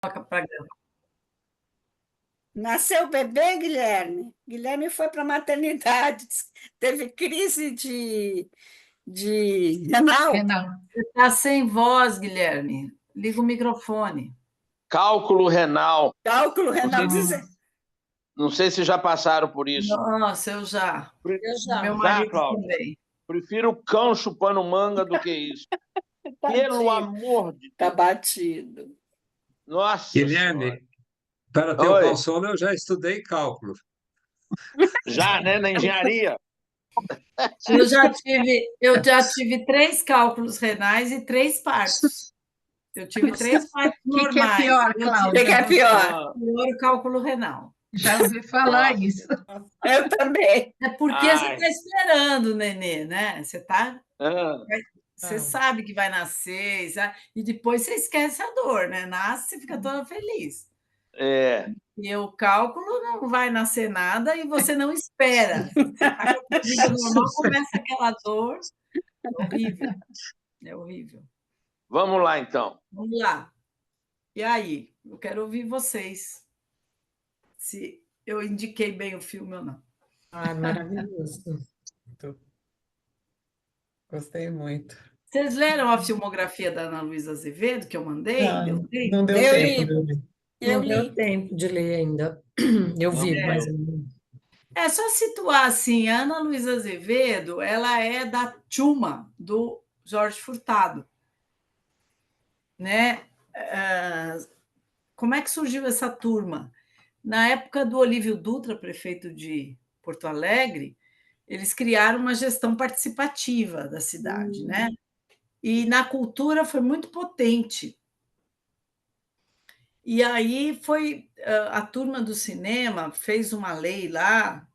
Para Nasceu o bebê, Guilherme. Guilherme foi para a maternidade, teve crise de renal. Você está sem voz, Guilherme. Liga o microfone. Cálculo renal. Cálculo Não renal. sei, não sei se já passaram por isso. Nossa, eu já. Meu Já, marido Cláudia? também. Prefiro o cão chupando manga do que isso. Pelo amor de Está Deus. batido. Nossa Senhora. Guilherme, para ter o Oi. consolo, eu já estudei cálculo. Já, né? Na engenharia. Eu já tive 3 cálculos renais e 3 partos. Eu tive 3 partos O que é normais. pior, O que Cláudia? é pior? Pior o cálculo renal. Já ouvi falar Nossa. isso. Eu também. É porque você Ai. está esperando o nenê, né? Ah, Você sabe que vai nascer, e depois você esquece a dor, né? Nasce, você fica toda feliz. é. E o cálculo não vai nascer nada e você não espera. Você está com a vida normal, começa aquela dor. É horrível. É horrível. Vamos lá, então. Vamos lá. E aí? Eu quero ouvir vocês. Se eu indiquei bem o filme ou não. Ah, maravilhoso. Gostei muito. Vocês leram a filmografia da Ana Luísa Azevedo, que eu mandei? Deu tempo? Não deu Eu tempo li. de eu ler. Eu Não deu li. tempo de ler ainda. Eu Não vi, deu. mas É só situar assim, a Ana Luísa Azevedo, ela é da turma do Jorge Furtado, né? Como é que surgiu essa turma? Na época do Olívio Dutra, prefeito de Porto Alegre, eles criaram uma gestão participativa da cidade, né? E na cultura foi muito potente. E aí foi a turma do cinema fez uma lei lá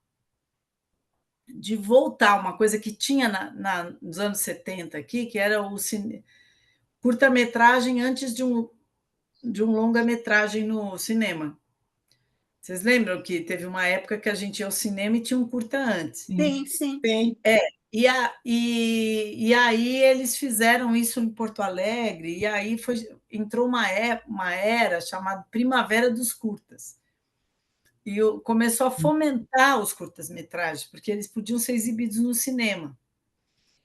de voltar uma coisa que tinha nos anos 70 aqui, que era o curta-metragem antes de um longa-metragem no cinema. Vocês lembram que teve uma época que a gente ia ao cinema e tinha um curta antes? Sim, sim. sim. E aí eles fizeram isso em Porto Alegre, e aí entrou uma era chamada Primavera dos Curtas. E começou a fomentar os curtas-metragens, porque eles podiam ser exibidos no cinema.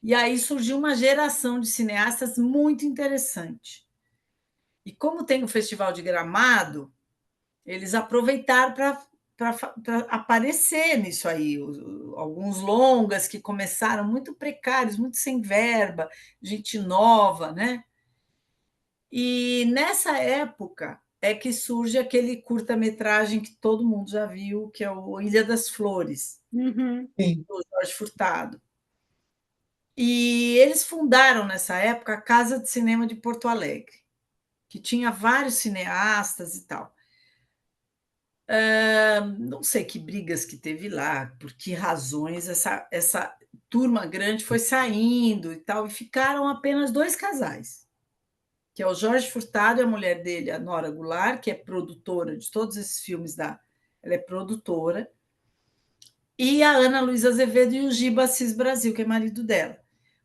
E aí surgiu uma geração de cineastas muito interessante. E como tem o Festival de Gramado, eles aproveitaram para aparecer nisso aí. Alguns longas que começaram muito precários, muito sem verba, gente nova, né? E nessa época é que surge aquele curta-metragem que todo mundo já viu, que é o Ilha das Flores, Sim. do Jorge Furtado. E eles fundaram, nessa época, a Casa de Cinema de Porto Alegre, que tinha vários cineastas e tal. Não sei que brigas que teve lá, por que razões essa turma grande foi saindo e tal, e ficaram apenas 2 casais, que é o Jorge Furtado e a mulher dele, a Nora Goulart, que é produtora de todos esses filmes ela é produtora, e a Ana Luísa Azevedo e o Giba Assis Brasil, que é marido dela.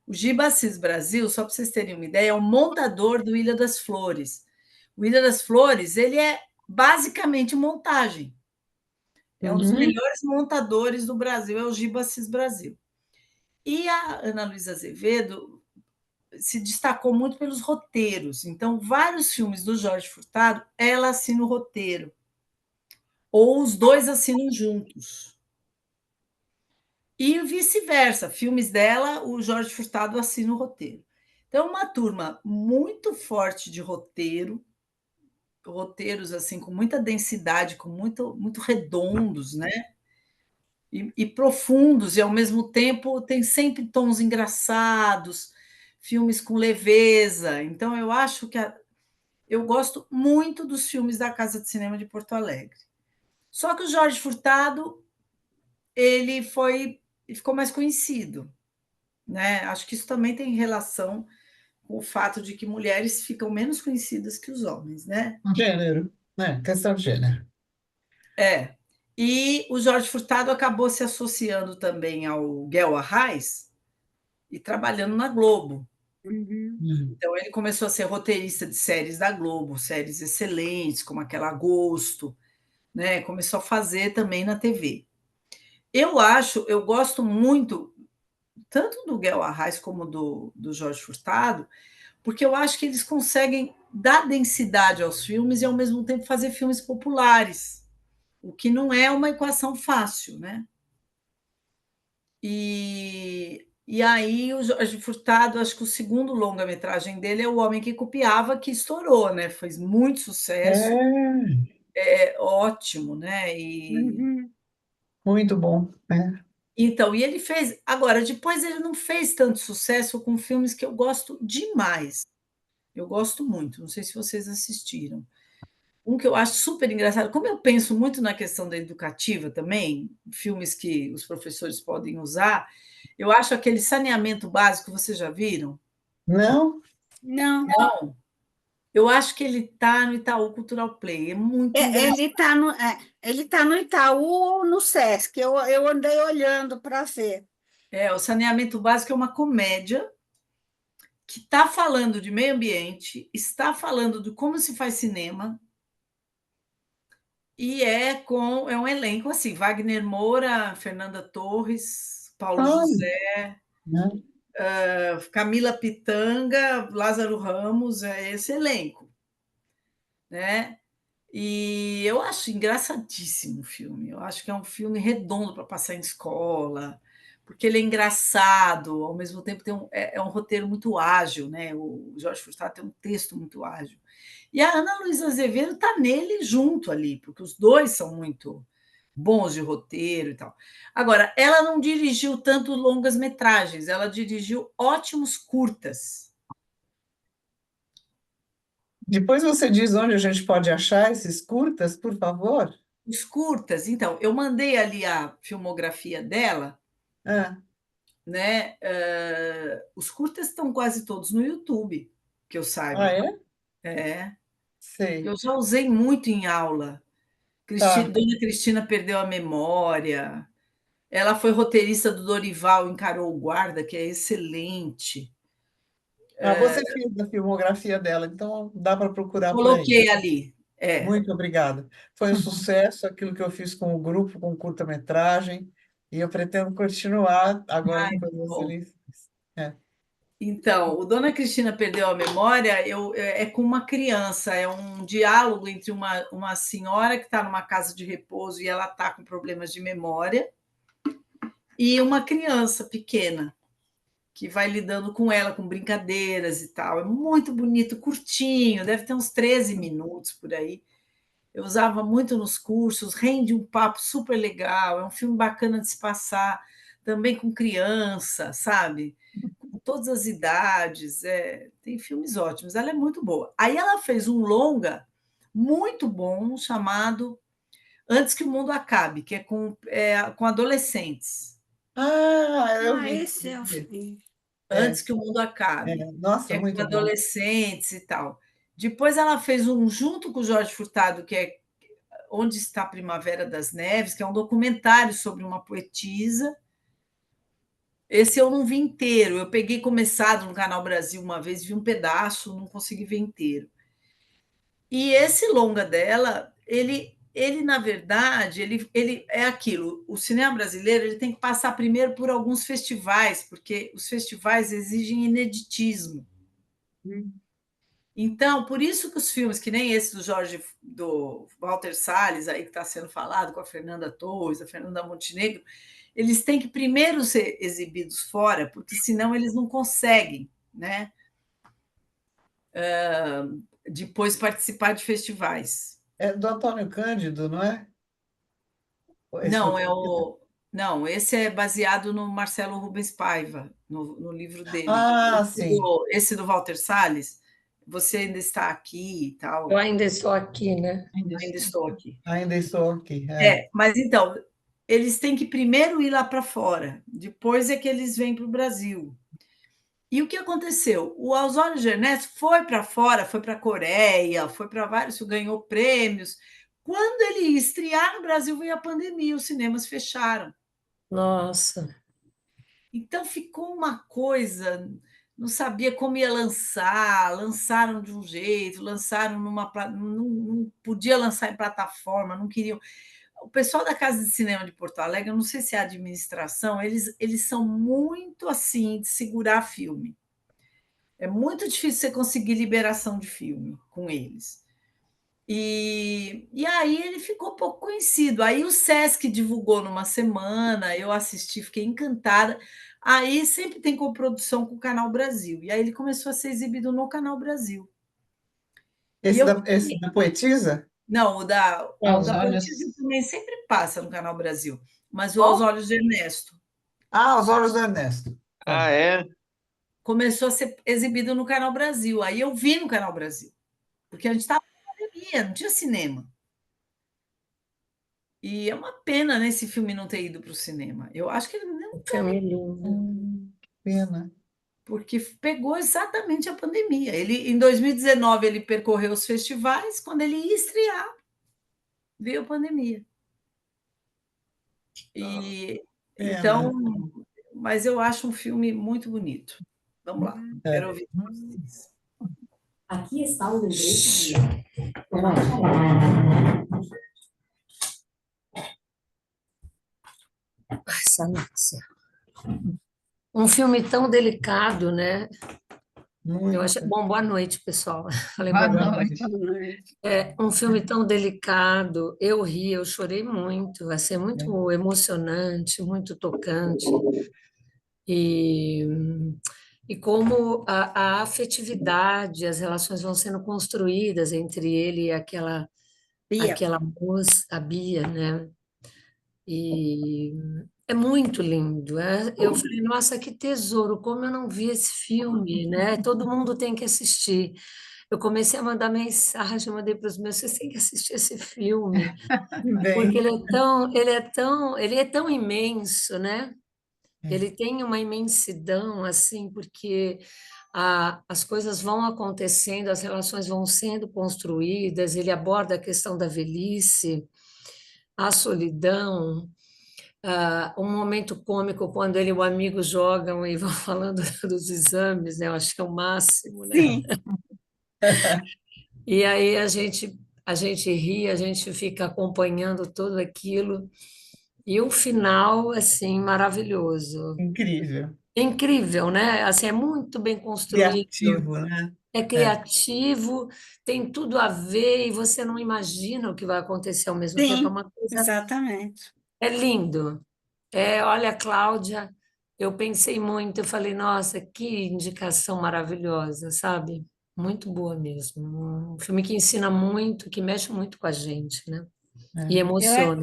O Giba Assis Brasil, só para vocês terem uma ideia, é o montador do Ilha das Flores. O Ilha das Flores, ele é basicamente montagem. É um dos melhores montadores do Brasil, é o Giba Assis Brasil. E a Ana Luísa Azevedo se destacou muito pelos roteiros. Então, vários filmes do Jorge Furtado, ela assina o roteiro. Ou os dois assinam juntos. E vice-versa, filmes dela, o Jorge Furtado assina o roteiro. Então, uma turma muito forte de roteiros assim com muita densidade, com muito redondos, né? E profundos, e ao mesmo tempo tem sempre tons engraçados, filmes com leveza. Então, eu acho que eu gosto muito dos filmes da Casa de Cinema de Porto Alegre. Só que o Jorge Furtado ele ficou mais conhecido, né? Acho que isso também tem relação com o fato de que mulheres ficam menos conhecidas que os homens, né? Gênero, né? Questão de gênero. É. E o Jorge Furtado acabou se associando também ao Guel Arraes e trabalhando na Globo. Então, ele começou a ser roteirista de séries da Globo, séries excelentes, como aquela Agosto, né? Começou a fazer também na TV. Eu gosto muito, tanto do Guel Arraes como do Jorge Furtado, porque eu acho que eles conseguem dar densidade aos filmes e, ao mesmo tempo, fazer filmes populares, o que não é uma equação fácil, né? E aí o Jorge Furtado, acho que o segundo longa-metragem dele é O Homem que Copiava, que estourou, né? Fez muito sucesso, é ótimo, né? Muito bom. Então, e ele fez. Agora, depois ele não fez tanto sucesso com filmes que eu gosto demais. Eu gosto muito, não sei se vocês assistiram. Um que eu acho super engraçado, como eu penso muito na questão da educativa também, filmes que os professores podem usar, eu acho aquele Saneamento Básico, vocês já viram? Não? Não, Não. Eu acho que ele está no Itaú Cultural Play, é muito engraçado. ele tá no Itaú ou no Sesc. Eu andei olhando para ver. O Saneamento Básico é uma comédia que está falando de meio ambiente, está falando de como se faz cinema, e é um elenco assim, Wagner Moura, Fernanda Torres, Paulo Olha, José, não. Camila Pitanga, Lázaro Ramos, é esse elenco, né? E eu acho engraçadíssimo o filme. Eu acho que é um filme redondo para passar em escola, porque ele é engraçado, ao mesmo tempo é um roteiro muito ágil, né? O Jorge Furtado tem um texto muito ágil. E a Ana Luísa Azevedo está nele junto ali, porque os dois são muito bons de roteiro e tal. Agora, ela não dirigiu tanto longas metragens, ela dirigiu ótimos curtas. Depois você diz onde a gente pode achar esses curtas, por favor? Os curtas, então, eu mandei ali a filmografia dela, Ah, né? Os curtas estão quase todos no YouTube, que eu ah, saiba. é? É. Sei. Eu já usei muito em aula. Tá. Dona Cristina perdeu a memória. Ela foi roteirista do Dorival, Encarou o Guarda, que é excelente. Ah, você fez a filmografia dela, então dá para procurar por aí. Coloquei ali. Muito obrigada. Foi um sucesso aquilo que eu fiz com o grupo, com curta-metragem, e eu pretendo continuar agora Ai, depois muito da bom. Silêncio. É. Então, o Dona Cristina perdeu a memória é com uma criança, é um diálogo entre uma senhora que está numa casa de repouso e ela está com problemas de memória, e uma criança pequena que vai lidando com ela, com brincadeiras e tal. É muito bonito, curtinho, deve ter uns 13 minutos por aí. Eu usava muito nos cursos, rende um papo super legal, é um filme bacana de se passar, também com criança, sabe? Com todas as idades, tem filmes ótimos, ela é muito boa. Aí ela fez um longa muito bom chamado Antes que o Mundo Acabe, que com adolescentes. Ah, eu vi. Esse eu vi. Antes É, que o Mundo Acabe, que nossa, é com muito bom. adolescentes e tal. Depois ela fez um junto com o Jorge Furtado, que é Onde Está a Primavera das Neves, que é um documentário sobre uma poetisa. Esse eu não vi inteiro. Eu peguei começado no Canal Brasil uma vez, vi um pedaço, não consegui ver inteiro. E esse longa dela, ele na verdade, ele é aquilo. O cinema brasileiro ele tem que passar primeiro por alguns festivais, porque os festivais exigem ineditismo. Então, por isso que os filmes, que nem esse do Walter Salles, aí que está sendo falado com a Fernanda Torres, a Fernanda Montenegro, eles têm que primeiro ser exibidos fora, porque senão eles não conseguem, né? Depois participar de festivais. É do Antônio Cândido, não é? Esse Não, roteirista? não, esse é baseado no Marcelo Rubens Paiva, no livro dele. Ah, sim. Esse do Walter Salles, Você Ainda Está Aqui e Eu tal. ainda estou aqui, né? Ainda estou aqui. Ainda estou aqui. É. Mas então, eles têm que primeiro ir lá para fora, depois é que eles vêm para o Brasil. E o que aconteceu? O Osório Gernesto foi para fora, foi para a Coreia, foi para vários, ganhou prêmios. Quando ele ia estrear no Brasil, veio a pandemia, os cinemas fecharam. Nossa. Então ficou uma coisa não sabia como ia lançar, lançaram de um jeito, lançaram não podia lançar em plataforma, não queriam. O pessoal da Casa de Cinema de Porto Alegre, eu não sei se é a administração, eles são muito assim de segurar filme. É muito difícil você conseguir liberação de filme com eles. E aí ele ficou pouco conhecido. Aí o Sesc divulgou numa semana, eu assisti, fiquei encantada. Aí sempre tem coprodução com o Canal Brasil. E aí ele começou a ser exibido no Canal Brasil. E eu Esse da Poetisa? não, Aos o da olhos. Poetisa também sempre passa no Canal Brasil, mas o Aos Qual? Olhos de Ernesto Os olhos do Ernesto. Ah, Tá. é? começou a ser exibido no Canal Brasil. Aí eu vi no Canal Brasil, porque a gente estava na pandemia, não tinha cinema. E é uma pena, né, esse filme não ter ido para o cinema. Eu acho que ele não Filme lindo. Pena. porque pegou exatamente a pandemia. Ele, em 2019, ele percorreu os festivais, quando ele ia estrear, veio a pandemia. E Pena. então, mas eu acho um filme muito bonito. Vamos lá, quero ouvir de vocês. Aqui está o lembrete de Nossa. Um filme tão delicado, né? Eu acho... Muito. Bom, boa noite, pessoal. Falei Boa boa noite. noite. É um filme tão delicado. Eu ri, eu chorei muito. Vai ser muito emocionante, muito tocante. E, e como a afetividade, as relações vão sendo construídas entre ele e Bia. aquela moça, a Bia, né? E é muito lindo. Eu falei, nossa, que tesouro, como eu não vi esse filme, né? Todo mundo tem que assistir. Eu comecei a mandar mensagem, mandei para os meus, vocês têm que assistir esse filme, porque Bem. ele é tão imenso, né? Ele tem uma imensidão, assim, porque as coisas vão acontecendo, as relações vão sendo construídas, ele aborda a questão da velhice, a solidão, um momento cômico quando ele e o amigo jogam e vão falando dos exames, né? Eu acho que é o máximo, né? Sim. E aí a gente ri, a gente fica acompanhando tudo aquilo. E o final, assim, maravilhoso. Incrível. É incrível, né? Assim, é muito bem construído, Criativo, né? é criativo, tem tudo a ver e você não imagina o que vai acontecer ao mesmo tempo. É Sim, uma coisa, exatamente. é lindo. Olha, Cláudia, eu pensei muito, eu falei, nossa, que indicação maravilhosa, sabe? Muito boa mesmo. Um filme que ensina muito, que mexe muito com a gente, né? E emociona.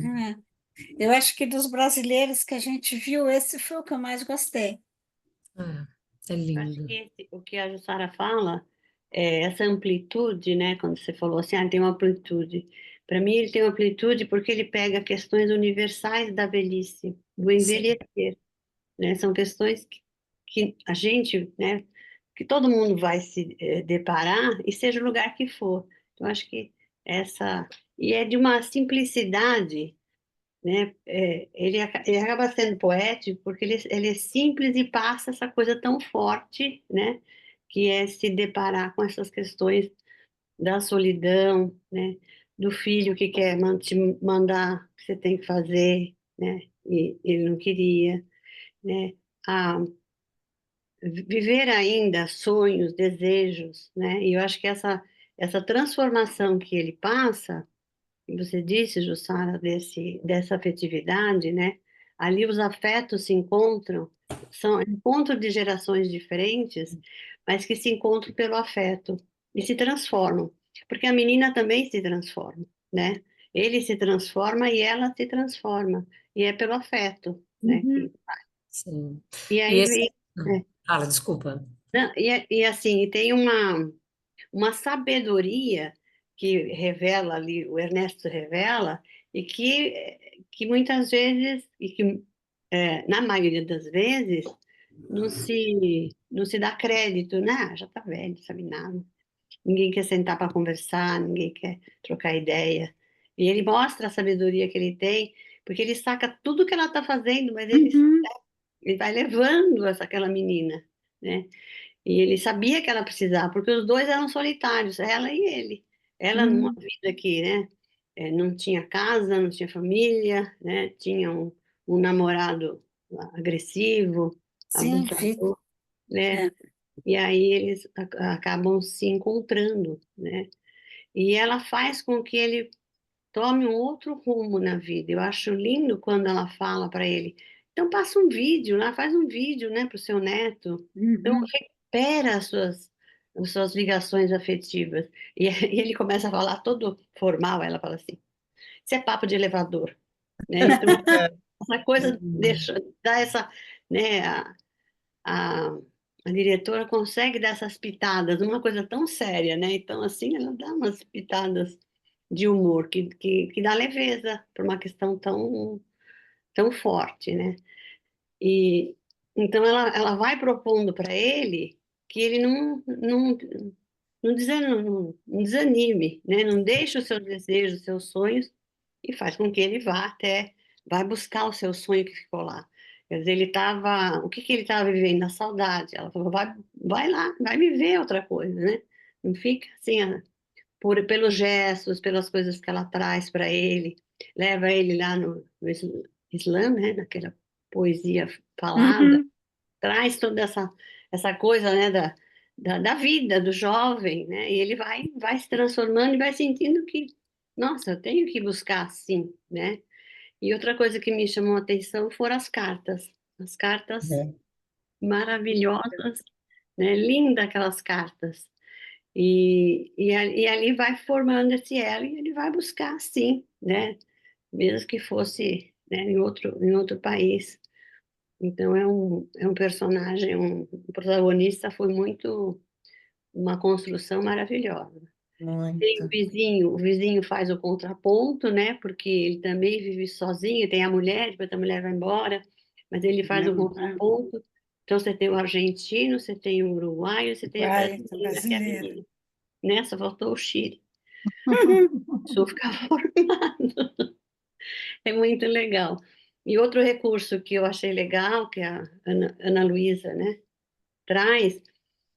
Eu acho que dos brasileiros que a gente viu, esse foi o que eu mais gostei. É Acho lindo. que o que a Jussara fala, essa amplitude, né? Quando você falou assim, tem uma amplitude. Para mim, ele tem uma amplitude porque ele pega questões universais da velhice, do Sim. envelhecer, né? São questões que a gente, né? Que todo mundo vai se deparar, e seja o lugar que for. Então, acho que essa... E é de uma simplicidade, né? Ele acaba sendo poético porque ele é simples e passa essa coisa tão forte, né? Que é se deparar com essas questões da solidão, né? Do filho que quer te mandar o que você tem que fazer, né? E ele não queria, né? A viver ainda sonhos, desejos, né? E eu acho que essa transformação que ele passa, que você disse, Jussara, dessa afetividade, né? Ali os afetos se encontram, são encontro de gerações diferentes, mas que se encontram pelo afeto e se transformam, porque a menina também se transforma, né? Ele se transforma e ela se transforma, e é pelo afeto, né? Sim. E E aí esse... é, Fala, desculpa. e assim, tem uma sabedoria que revela ali, o Ernesto revela, e que muitas vezes, e que na maioria das vezes, não se dá crédito, né? Já está velho, não sabe nada. Ninguém quer sentar para conversar, ninguém quer trocar ideia. E ele mostra a sabedoria que ele tem, porque ele saca tudo que ela está fazendo, mas ele vai levando aquela menina, né? E ele sabia que ela precisava, porque os dois eram solitários, ela e ele. Ela numa vida que, né, não tinha casa, não tinha família, né, tinha um namorado agressivo, Sim, abusador, né? é. E aí eles acabam se encontrando, né? E ela faz com que ele tome um outro rumo na vida. Eu acho lindo quando ela fala para ele, então passa um vídeo lá, faz um vídeo, né, para o seu neto. Então recupera as suas ligações afetivas. E, e ele começa a falar todo formal, ela fala assim, isso é papo de elevador, né? Então essa coisa dá essa, né, a, a diretora consegue dar essas pitadas, uma coisa tão séria, né? Então, assim, ela dá umas pitadas de humor que dá leveza para uma questão tão forte, né? E então ela vai propondo para ele que ele não desanime, né? Não deixe os seus desejos, os seus sonhos e faz com que ele vai buscar o seu sonho que ficou lá. Quer dizer, o que que ele estava vivendo? A saudade. Ela falou, vai lá, vai viver outra coisa, né? Não fica assim, pelos gestos, pelas coisas que ela traz para ele, leva ele lá no Islã, né? Naquela poesia falada, traz toda essa coisa, né? Da vida do jovem, né? E ele vai se transformando e vai sentindo que, nossa, eu tenho que buscar assim, né? E outra coisa que me chamou a atenção foram as cartas maravilhosas, né? Lindas aquelas cartas. E ali vai formando esse elo e ele vai buscar, sim, né? Mesmo que fosse, né, em outro país. Então é um personagem, um protagonista foi muito uma construção maravilhosa. Tem Muito. o vizinho faz o contraponto, né? Porque ele também vive sozinho, tem a mulher, depois a mulher vai embora, mas ele faz o contraponto. Então você tem o argentino, você tem o uruguaio, você tem a brasileira, que é a Brasileira. menina. Nessa voltou o Chile. Isso fica formado. É muito legal. E outro recurso que eu achei legal, que a Ana Luísa, né, traz,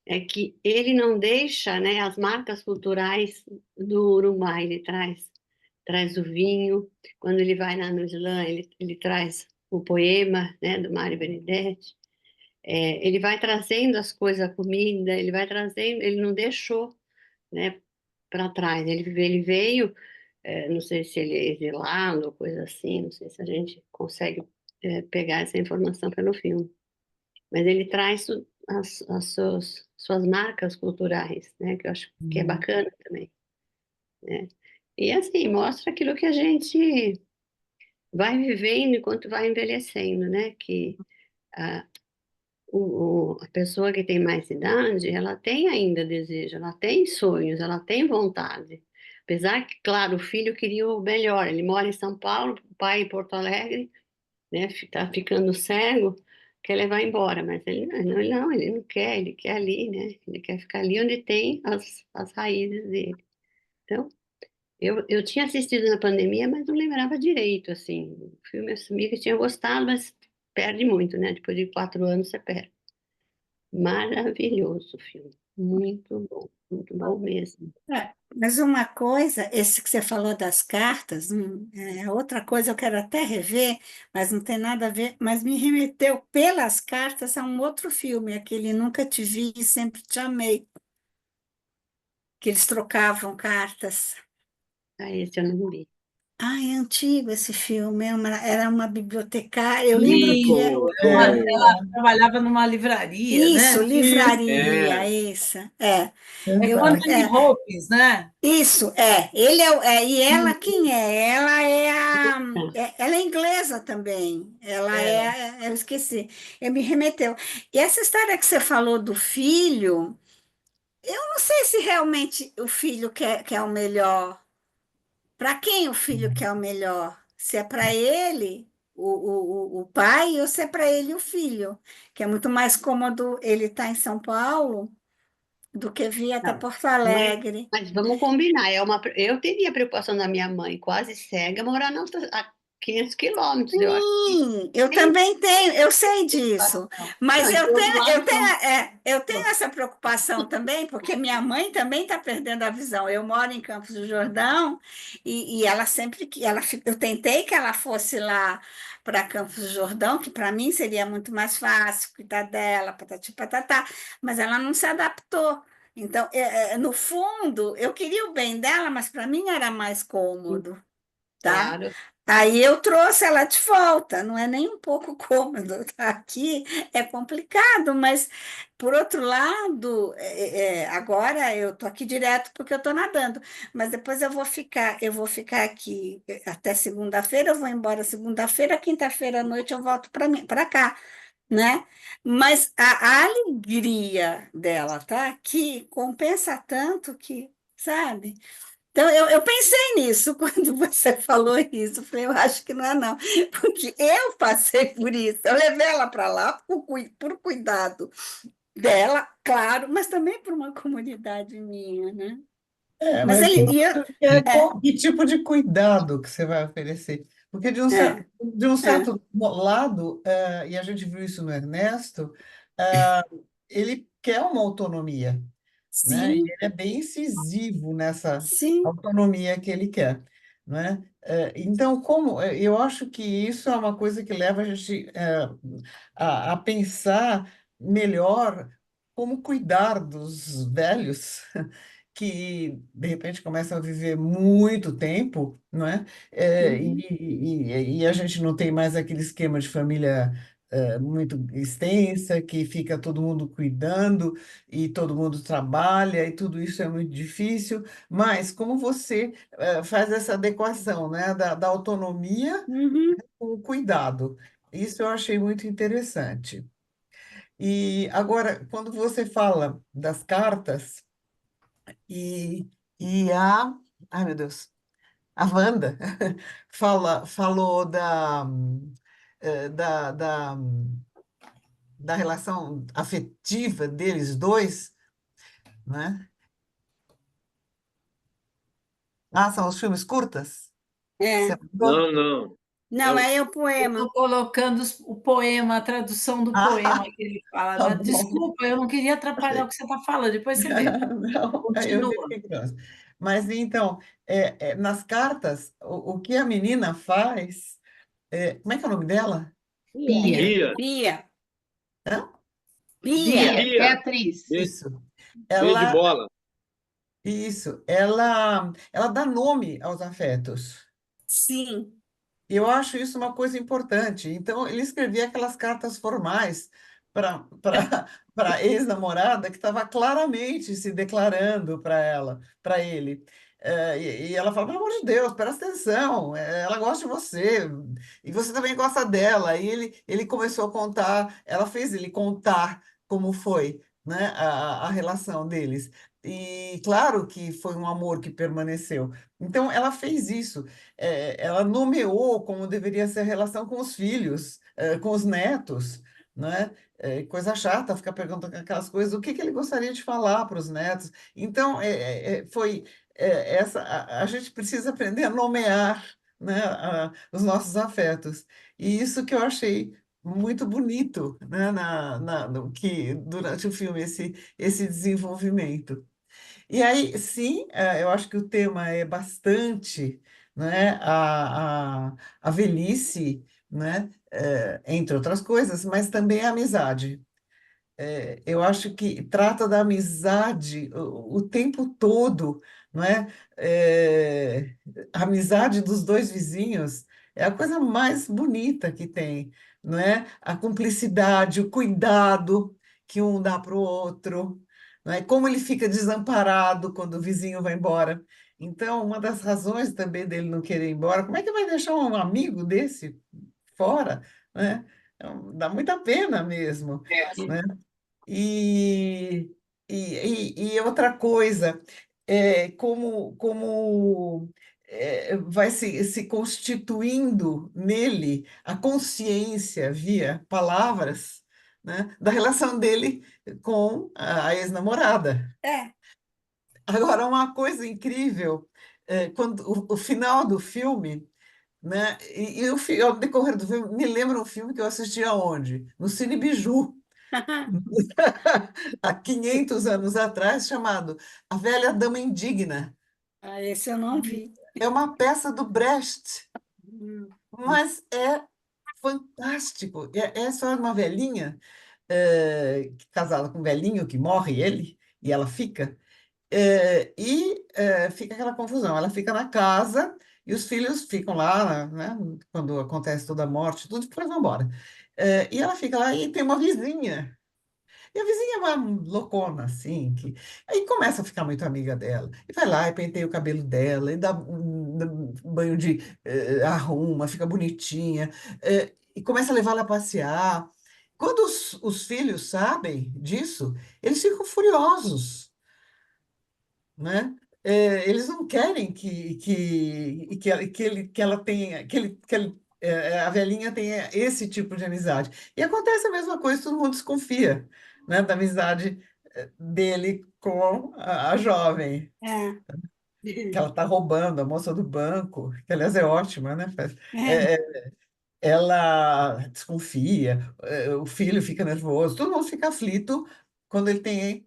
é que ele não deixa, né, as marcas culturais do Uruguai, ele traz o vinho, quando ele vai lá no Islã, ele traz o poema, né, do Mário Benedetti, ele vai trazendo as coisas, a comida, ele vai trazendo, ele não deixou, né, para trás, ele veio, não sei se ele é exilado ou coisa assim, não sei se a gente consegue pegar essa informação pelo filme. Mas ele traz as suas marcas culturais, né? Que eu acho que é bacana também, né? E assim, mostra aquilo que a gente vai vivendo enquanto vai envelhecendo, né? Que a, a pessoa que tem mais idade, ela tem ainda desejo, ela tem sonhos, ela tem vontade. Apesar que, claro, o filho queria o melhor. Ele mora em São Paulo, o pai em Porto Alegre, né? Tá ficando cego, quer levar embora, mas ele não quer, ele quer ali, né? Ele quer ficar ali onde tem as raízes dele. Então, eu tinha assistido na pandemia, mas não lembrava direito, assim. O filme eu assumi que tinha gostado, mas perde muito, né? Depois de 4 anos você perde. Maravilhoso o filme, muito bom mesmo. Mas uma coisa, esse que você falou das cartas, outra coisa eu quero até rever, mas não tem nada a ver, mas me remeteu pelas cartas a um outro filme, aquele Nunca Te Vi e Sempre Te Amei, que eles trocavam cartas. Ah, esse eu não vi. Ah, é antigo esse filme, era uma bibliotecária, eu lembro que Isso, Ela trabalhava numa livraria, isso, né? livraria, é. isso, É eu, Anthony Hopkins, né? isso, ele e ela quem é? Ela é inglesa também, eu esqueci, me remeteu. E essa história que você falou do filho, eu não sei se realmente o filho quer o melhor. Para quem o filho quer o melhor? Se é para ele, o pai, ou se é para ele o filho, que é muito mais cômodo ele estar em São Paulo do que vir até Não, Porto mas, Alegre. mas vamos combinar. Eu teria a preocupação da minha mãe, quase cega, morar na outra. 500 quilômetros, eu acho. Sim, eu também tenho, eu sei disso, mas Mas eu do tenho, outro lado eu tenho essa preocupação também, porque minha mãe também está perdendo a visão. Eu moro em Campos do Jordão e ela sempre que eu tentei que ela fosse lá para Campos do Jordão, que para mim seria muito mais fácil cuidar dela, patati patatá, mas ela não se adaptou. Então, no fundo, eu queria o bem dela, mas para mim era mais cômodo, tá? claro. Aí eu trouxe ela de volta, não é nem um pouco cômodo tá aqui, é complicado, mas por outro lado, agora eu tô aqui direto porque eu tô nadando, mas depois eu vou ficar aqui até segunda-feira, eu vou embora segunda-feira, quinta-feira à noite eu volto para cá, né? Mas a alegria dela tá aqui compensa tanto que, sabe? Então, eu pensei nisso quando você falou isso. Eu falei, eu acho que não é não. Porque eu passei por isso. Eu levei ela para lá por cuidado dela, claro, mas também por uma comunidade minha, né? Mas Mas ele eu ia. acho que que tipo de cuidado que você vai oferecer? Porque É, de um é, certo lado, e a gente viu isso no Ernesto, ele quer uma autonomia, né? E sim, ele é bem incisivo nessa sim. autonomia que ele quer, né? Então, eu acho que isso é uma coisa que leva a gente a pensar melhor como cuidar dos velhos que de repente começam a viver muito tempo, não é? Uhum, E a gente não tem mais aquele esquema de família muito extensa, que fica todo mundo cuidando e todo mundo trabalha e tudo isso é muito difícil. Mas como você faz essa adequação, né, da autonomia uhum, com o cuidado? Isso eu achei muito interessante. E agora, quando você fala das cartas e, ai meu Deus, a Wanda falou da, da, da relação afetiva deles dois, né? Ah, são os filmes curtas? Você é. mandou? Não, não. É Não, o- é o Eu estou poema. colocando o poema, a tradução do poema Ah, que ele fala. tá bom. Desculpa, eu não queria atrapalhar o que você está falando, depois você vê. Não, aí eu Continua. fiquei curiosa. Mas então, nas cartas, o que a menina faz, como é que é o nome dela? Bia. Bia, Bia, Bia, Hã? Bia. Bia, Bia, Beatriz. B, Isso. B de Ela, bola. ela dá nome aos afetos. Sim. E eu acho isso uma coisa importante. Então, ele escrevia aquelas cartas formais para a ex-namorada que estava claramente se declarando para ela, para ele. E ela fala, pelo amor de Deus, presta atenção, ela gosta de você, e você também gosta dela. E ele começou a contar, ela fez ele contar como foi, né, a relação deles. E claro que foi um amor que permaneceu. Então, ela fez isso, ela nomeou como deveria ser a relação com os filhos, com os netos, né? Coisa chata ficar perguntando aquelas coisas, o que que ele gostaria de falar para os netos. Então, a gente precisa aprender a nomear, né, os nossos afetos. E isso que eu achei muito bonito, né, que durante o filme, esse desenvolvimento. E aí, sim, eu acho que o tema é bastante, né, a velhice, né, entre outras coisas, mas também a amizade. Eu acho que trata da amizade o tempo todo, não é? A amizade dos dois vizinhos é a coisa mais bonita que tem, não é? A cumplicidade, o cuidado que um dá para o outro, não é? Como ele fica desamparado quando o vizinho vai embora. Então, uma das razões também dele não querer ir embora, como é que vai deixar um amigo desse fora, né? Então, dá muita pena mesmo, né? E, e outra coisa, vai se constituindo nele a consciência via palavras, né, da relação dele com a ex-namorada. É. Agora, uma coisa incrível, quando o final do filme, né? Ao decorrer do filme, me lembra um filme que eu assisti aonde? No Cine Biju, há 500 anos atrás, chamado A Velha Dama Indigna. Ah, esse eu não vi. É uma peça do Brecht, Hum. mas é fantástico. É só uma velhinha, casada com um velhinho que morre ele, e ela fica. Fica aquela confusão. Ela fica na casa e os filhos ficam lá, né, quando acontece toda a morte, tudo, depois vão embora. E ela fica lá e tem uma vizinha. E a vizinha é uma loucona, assim, que aí começa a ficar muito amiga dela. E vai lá e penteia o cabelo dela, e dá banho de arruma, fica bonitinha, e começa a levá-la a passear. Quando os filhos sabem disso, eles ficam furiosos, né? Eles não querem que ela tenha, a velhinha tenha esse tipo de amizade. E acontece a mesma coisa, todo mundo desconfia, né, da amizade dele com a jovem, É, que ela está roubando, a moça do banco, que aliás é ótima, né? é. Ela desconfia, o filho fica nervoso, todo mundo fica aflito quando ele tem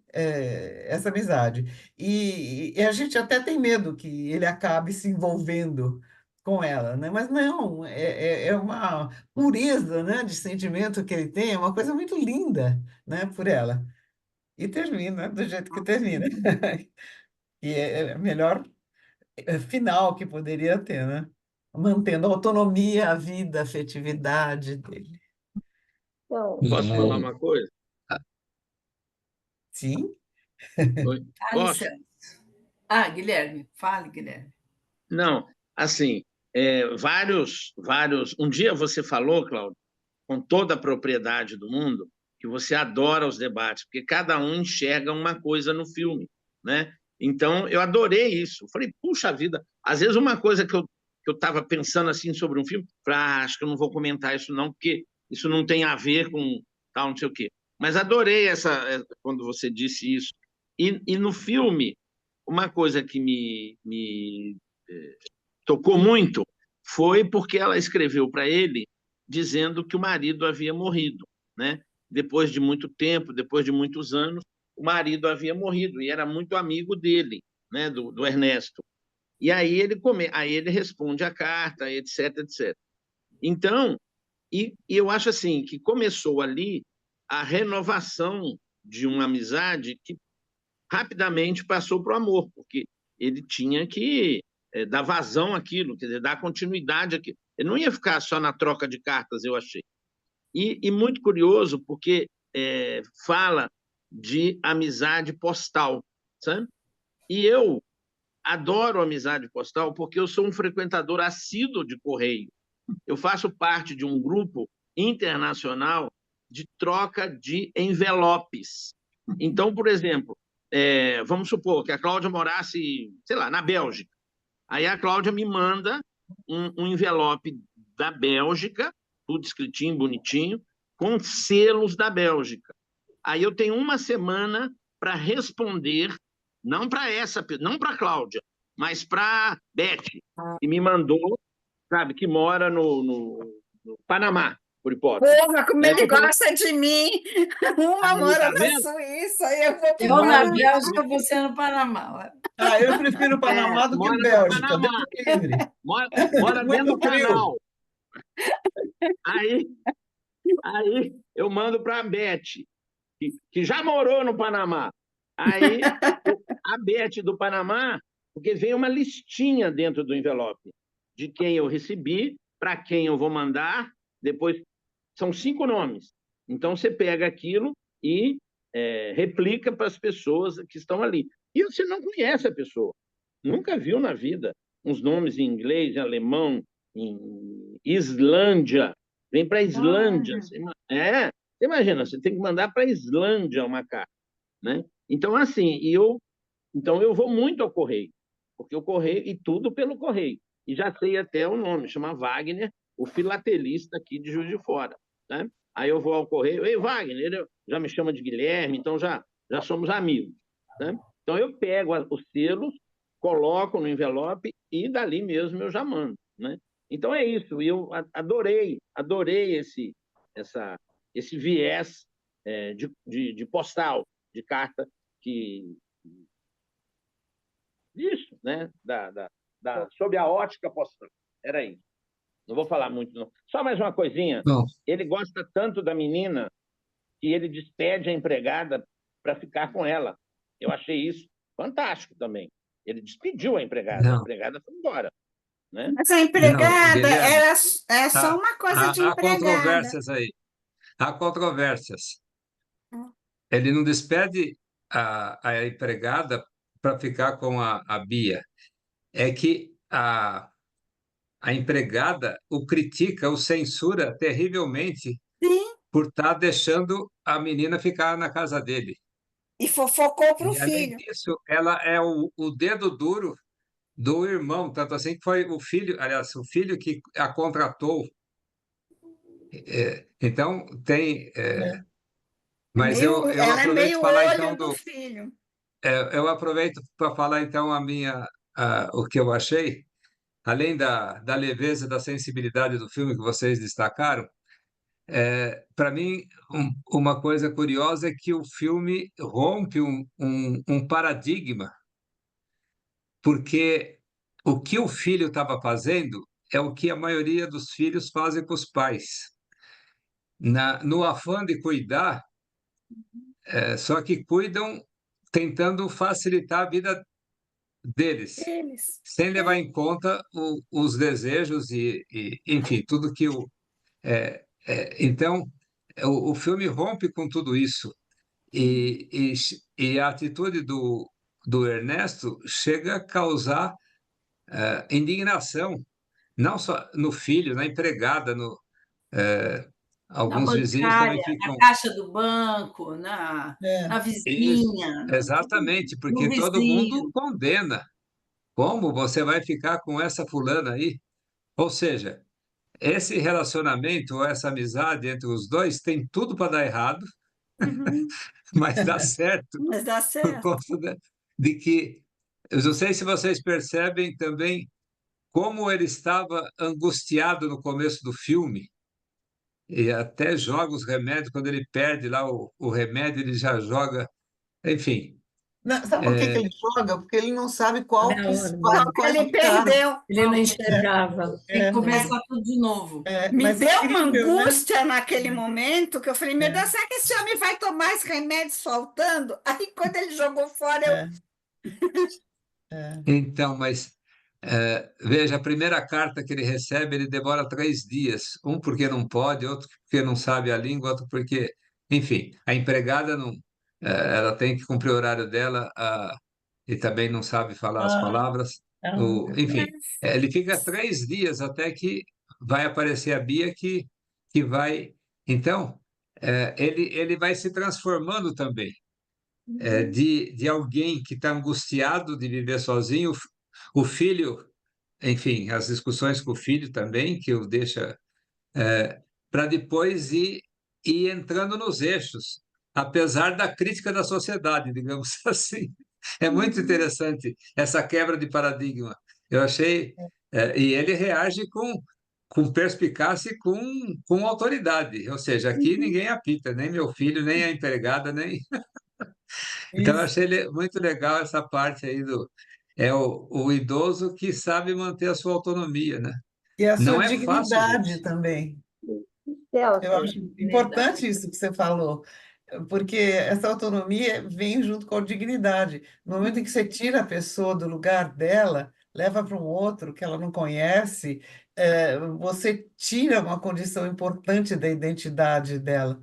essa amizade. E a gente até tem medo que ele acabe se envolvendo com ela, né? Mas não, é uma pureza, né, de sentimento que ele tem, é uma coisa muito linda, né, por ela. E termina do jeito que termina. E é a melhor final que poderia ter, né? Mantendo a autonomia, a vida, a afetividade dele. Então, Posso falar uma coisa? Sim? Oi? Fale, Posso? Celso. Guilherme, fale, Guilherme. Não, assim, vários. Um dia você falou, Cláudio, com toda a propriedade do mundo, que você adora os debates, porque cada um enxerga uma coisa no filme, né? Então, eu adorei isso. Eu falei, puxa vida, às vezes uma coisa que eu estava pensando assim sobre um filme, falei, acho que eu não vou comentar isso não, porque isso não tem a ver com tal, não sei o quê. Mas adorei quando você disse isso. E no filme, uma coisa que me tocou muito foi porque ela escreveu para ele dizendo que o marido havia morrido, né? Depois de muito tempo, depois de muitos anos, o marido havia morrido e era muito amigo dele, né? Do Ernesto. E aí ele responde a carta, etc, etc. Então, e eu acho assim que começou ali a renovação de uma amizade que rapidamente passou para o amor, porque ele tinha que dar vazão àquilo, quer dizer, dar continuidade àquilo. Ele não ia ficar só na troca de cartas, eu achei. E muito curioso, porque fala de amizade postal, sabe? E eu adoro amizade postal porque eu sou um frequentador assíduo de correio. Eu faço parte de um grupo internacional de troca de envelopes. Então, por exemplo, vamos supor que a Cláudia morasse, sei lá, na Bélgica. Aí a Cláudia me manda um envelope da Bélgica, tudo escritinho, bonitinho, com selos da Bélgica. Aí eu tenho uma semana para responder, não não para a Cláudia, mas para a Beth, que me mandou, sabe, que mora no Panamá, por hipótese. Porra, como Aí ele eu falo, gosta de mim! Uma aí, mora tá na vendo? Suíça e eu vou Eu para o na Panamá. Bélgica, você no Panamá. Eu prefiro o Panamá do que Mora no Bélgica, Deus Panamá, me livre. mora dentro Muito do frio. canal. Aí, aí eu mando para a Beth, que já morou no Panamá. Aí a Beth do Panamá, porque vem uma listinha dentro do envelope de quem eu recebi, para quem eu vou mandar, depois são 5 nomes. Então você pega aquilo e replica para as pessoas que estão ali. E você não conhece a pessoa, nunca viu na vida uns nomes em inglês, em alemão, em Islândia. Vem para a Islândia. Você imagina, você tem que mandar para a Islândia uma carta, né? Então, assim, então eu vou muito ao correio, porque o correio, e tudo pelo correio. E já sei até o nome, chama Wagner, o filatelista aqui de Juiz de Fora, né? Aí eu vou ao correio, ei, Wagner, ele já me chama de Guilherme, então já somos amigos, né? Então eu pego os selos, coloco no envelope e dali mesmo eu já mando, né? Então é isso, e eu adorei esse viés de postal, de carta, que isso, né? Sob a ótica postal. Era isso. Não vou falar muito, não. Só mais uma coisinha. Não. Ele gosta tanto da menina que ele despede a empregada para ficar com ela. Eu achei isso fantástico também. Ele despediu a Não. empregada foi embora. Né? Mas a Não, empregada Guilherme, é só uma coisa de há empregada. controvérsias aí. Há controvérsias. Ele não despede a empregada para ficar com a Bia. É que a empregada o critica, o censura terrivelmente Sim, por estar deixando a menina ficar na casa dele. e fofocou para o E, além filho. disso, ela é o dedo duro do irmão, tanto assim que foi o filho, aliás, o filho que a contratou. Então, tem. Mas eu Ela é aproveito meio para falar então olho do filho. eu aproveito para falar então o que eu achei, além da leveza, da sensibilidade do filme que vocês destacaram. Para mim, uma coisa curiosa é que o filme rompe um paradigma, porque o que o filho estava fazendo é o que a maioria dos filhos fazem com os pais. No afã de cuidar, só que cuidam tentando facilitar a vida deles, Eles. sem levar em conta os desejos enfim, tudo que então, o filme rompe com tudo isso. E a atitude do Ernesto chega a causar indignação, não só no filho, na empregada, eh, Na alguns vizinhos também bancária, na ficam. caixa do banco, na Isso, vizinha, exatamente, no porque todo mundo vizinho. condena. Como você vai ficar com essa fulana aí? Ou seja, esse relacionamento ou essa amizade entre os dois tem tudo para dar errado, Uhum. mas dá certo Mas dá por certo. conta de que, eu não sei se vocês percebem também como ele estava angustiado no começo do filme, e até joga os remédios, quando ele perde lá o remédio, ele já joga, enfim. Não, sabe por que que ele joga? Porque ele não sabe qual Na que hora, quais, né? quais Ele ficaram. perdeu. Ele não enxergava. Tem que É, começar tudo de novo. Me mas deu uma incrível, né? angústia naquele momento que eu falei, meu É, Deus, será que esse homem vai tomar os remédios faltando? Aí quando ele jogou fora, é, é. Então, mas veja, a primeira carta que ele recebe, ele demora 3 dias. Um porque não pode, outro porque não sabe a língua, outro porque, enfim, a empregada não, ela tem que cumprir o horário dela, e também não sabe falar as Ah, palavras. ah, Enfim, ele fica 3 dias até que vai aparecer a Bia que vai. Então, ele vai se transformando também de alguém que está angustiado de viver sozinho, o filho, enfim, as discussões com o filho também, que o deixa, para depois ir entrando nos eixos, apesar da crítica da sociedade, digamos assim. É muito interessante essa quebra de paradigma. Eu achei, e ele reage com perspicácia e com autoridade, ou seja, aqui ninguém apita, nem meu filho, nem a empregada, nem. Então, eu isso. achei muito legal essa parte aí o idoso que sabe manter a sua autonomia, né? E a sua Não é fácil, dignidade gente. também. Eu Celso, acho importante isso que você falou, porque essa autonomia vem junto com a dignidade. No momento em que você tira a pessoa do lugar dela, leva para um outro que ela não conhece, você tira uma condição importante da identidade dela,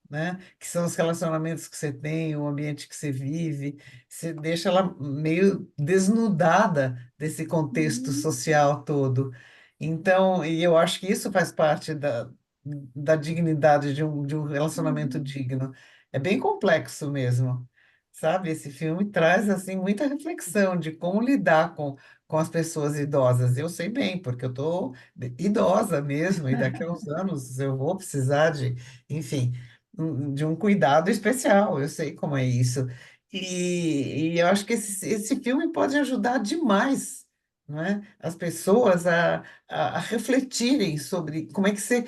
né? Que são os relacionamentos que você tem, o ambiente que você vive. Você deixa ela meio desnudada desse contexto social todo. Então, e eu acho que isso faz parte da dignidade de um relacionamento digno. É bem complexo mesmo, sabe? Esse filme traz assim muita reflexão de como lidar com as pessoas idosas. Eu sei bem, porque eu estou idosa mesmo, e daqui a uns anos eu vou precisar enfim, de um cuidado especial. Eu sei como é isso. E eu acho que esse filme pode ajudar demais não é? As pessoas a refletirem sobre como é que você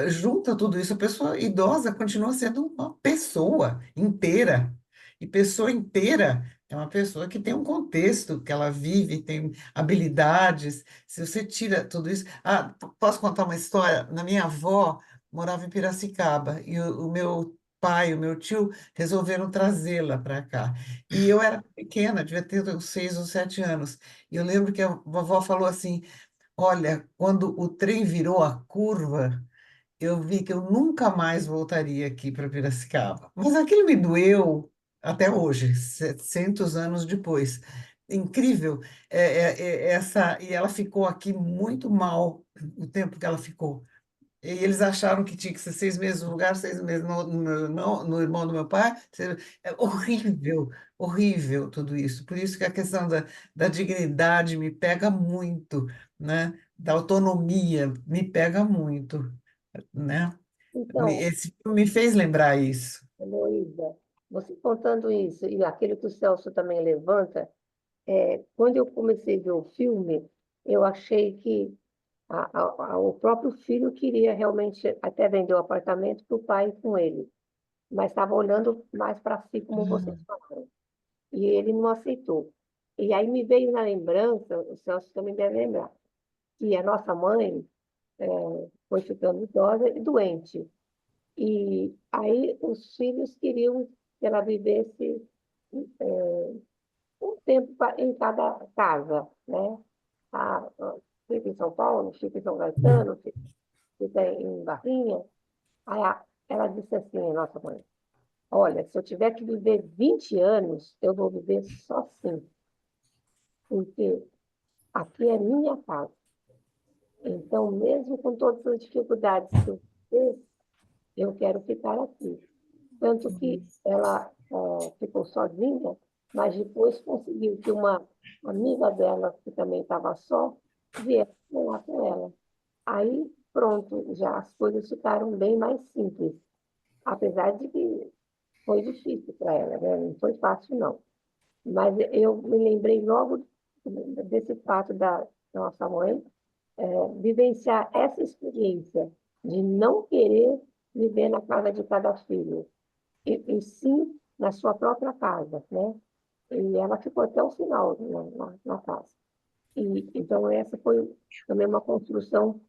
junta tudo isso. A pessoa idosa continua sendo uma pessoa inteira. E pessoa inteira é uma pessoa que tem um contexto, que ela vive, tem habilidades. Se você tira tudo isso. Ah, posso contar uma história? Na minha avó morava em Piracicaba e o meu pai, o meu tio, resolveram trazê-la para cá. E eu era pequena, devia ter uns 6 ou 7 anos. E eu lembro que a vovó falou assim: Olha, quando o trem virou a curva, eu vi que eu nunca mais voltaria aqui para Piracicaba. Mas aquilo me doeu até hoje, 700 anos depois. Incrível, e ela ficou aqui muito mal o tempo que ela ficou. E eles acharam que tinha que ser 6 meses no lugar, 6 meses no irmão do meu pai. É horrível, horrível tudo isso. Por isso que a questão da dignidade me pega muito, né? Da autonomia me pega muito, né? Então, Esse filme me fez lembrar isso. Heloísa, você contando isso e aquilo que o Celso também levanta, quando eu comecei a ver o filme, eu achei que o próprio filho queria realmente até vender o apartamento para o pai ir com ele, mas estava olhando mais para si, como vocês falaram, e ele não aceitou. E aí me veio na lembrança, o Celso também deve lembrar, que a nossa mãe foi ficando idosa e doente. E aí os filhos queriam que ela vivesse um tempo em cada casa, né? Fica em São Paulo, fica em São Caetano, fica em Barrinha. Aí ela disse assim, nossa mãe, olha, se eu tiver que viver 20 anos, eu vou viver só assim, porque aqui é minha casa. Então, mesmo com todas as dificuldades que eu fiz, eu quero ficar aqui. Tanto que ela ficou sozinha, mas depois conseguiu que uma amiga dela, que também estava só, viesse morar com ela. Aí, pronto, já as coisas ficaram bem mais simples, apesar de que foi difícil para ela, né? Não foi fácil, não. Mas eu me lembrei logo desse fato da nossa mãe vivenciar essa experiência de não querer viver na casa de cada filho, e sim na sua própria casa, né? E ela ficou até o final na casa. Então, essa foi também uma construção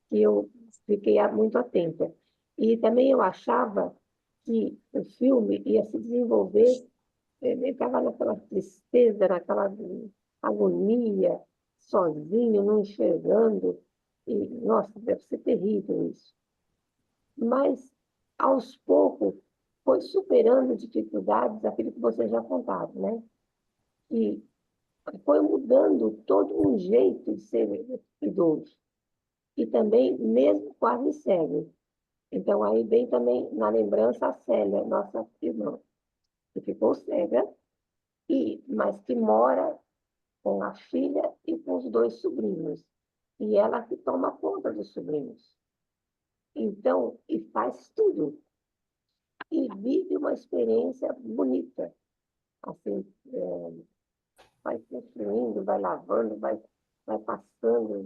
que eu fiquei muito atenta. E também eu achava que o filme ia se desenvolver, ele estava naquela tristeza, naquela agonia, sozinho, não enxergando. E, nossa, deve ser terrível isso. Mas, aos poucos, foi superando dificuldades, aquilo que você já contaram, né? E foi mudando todo um jeito de ser idoso. E também, mesmo quase cego. Então, aí vem também na lembrança a Célia, nossa irmã, que ficou cega, mas que mora com a filha e com os 2 sobrinhos. E ela que toma conta dos sobrinhos. Então, e faz tudo. E vive uma experiência bonita. Assim, vai construindo, vai lavando, vai passando,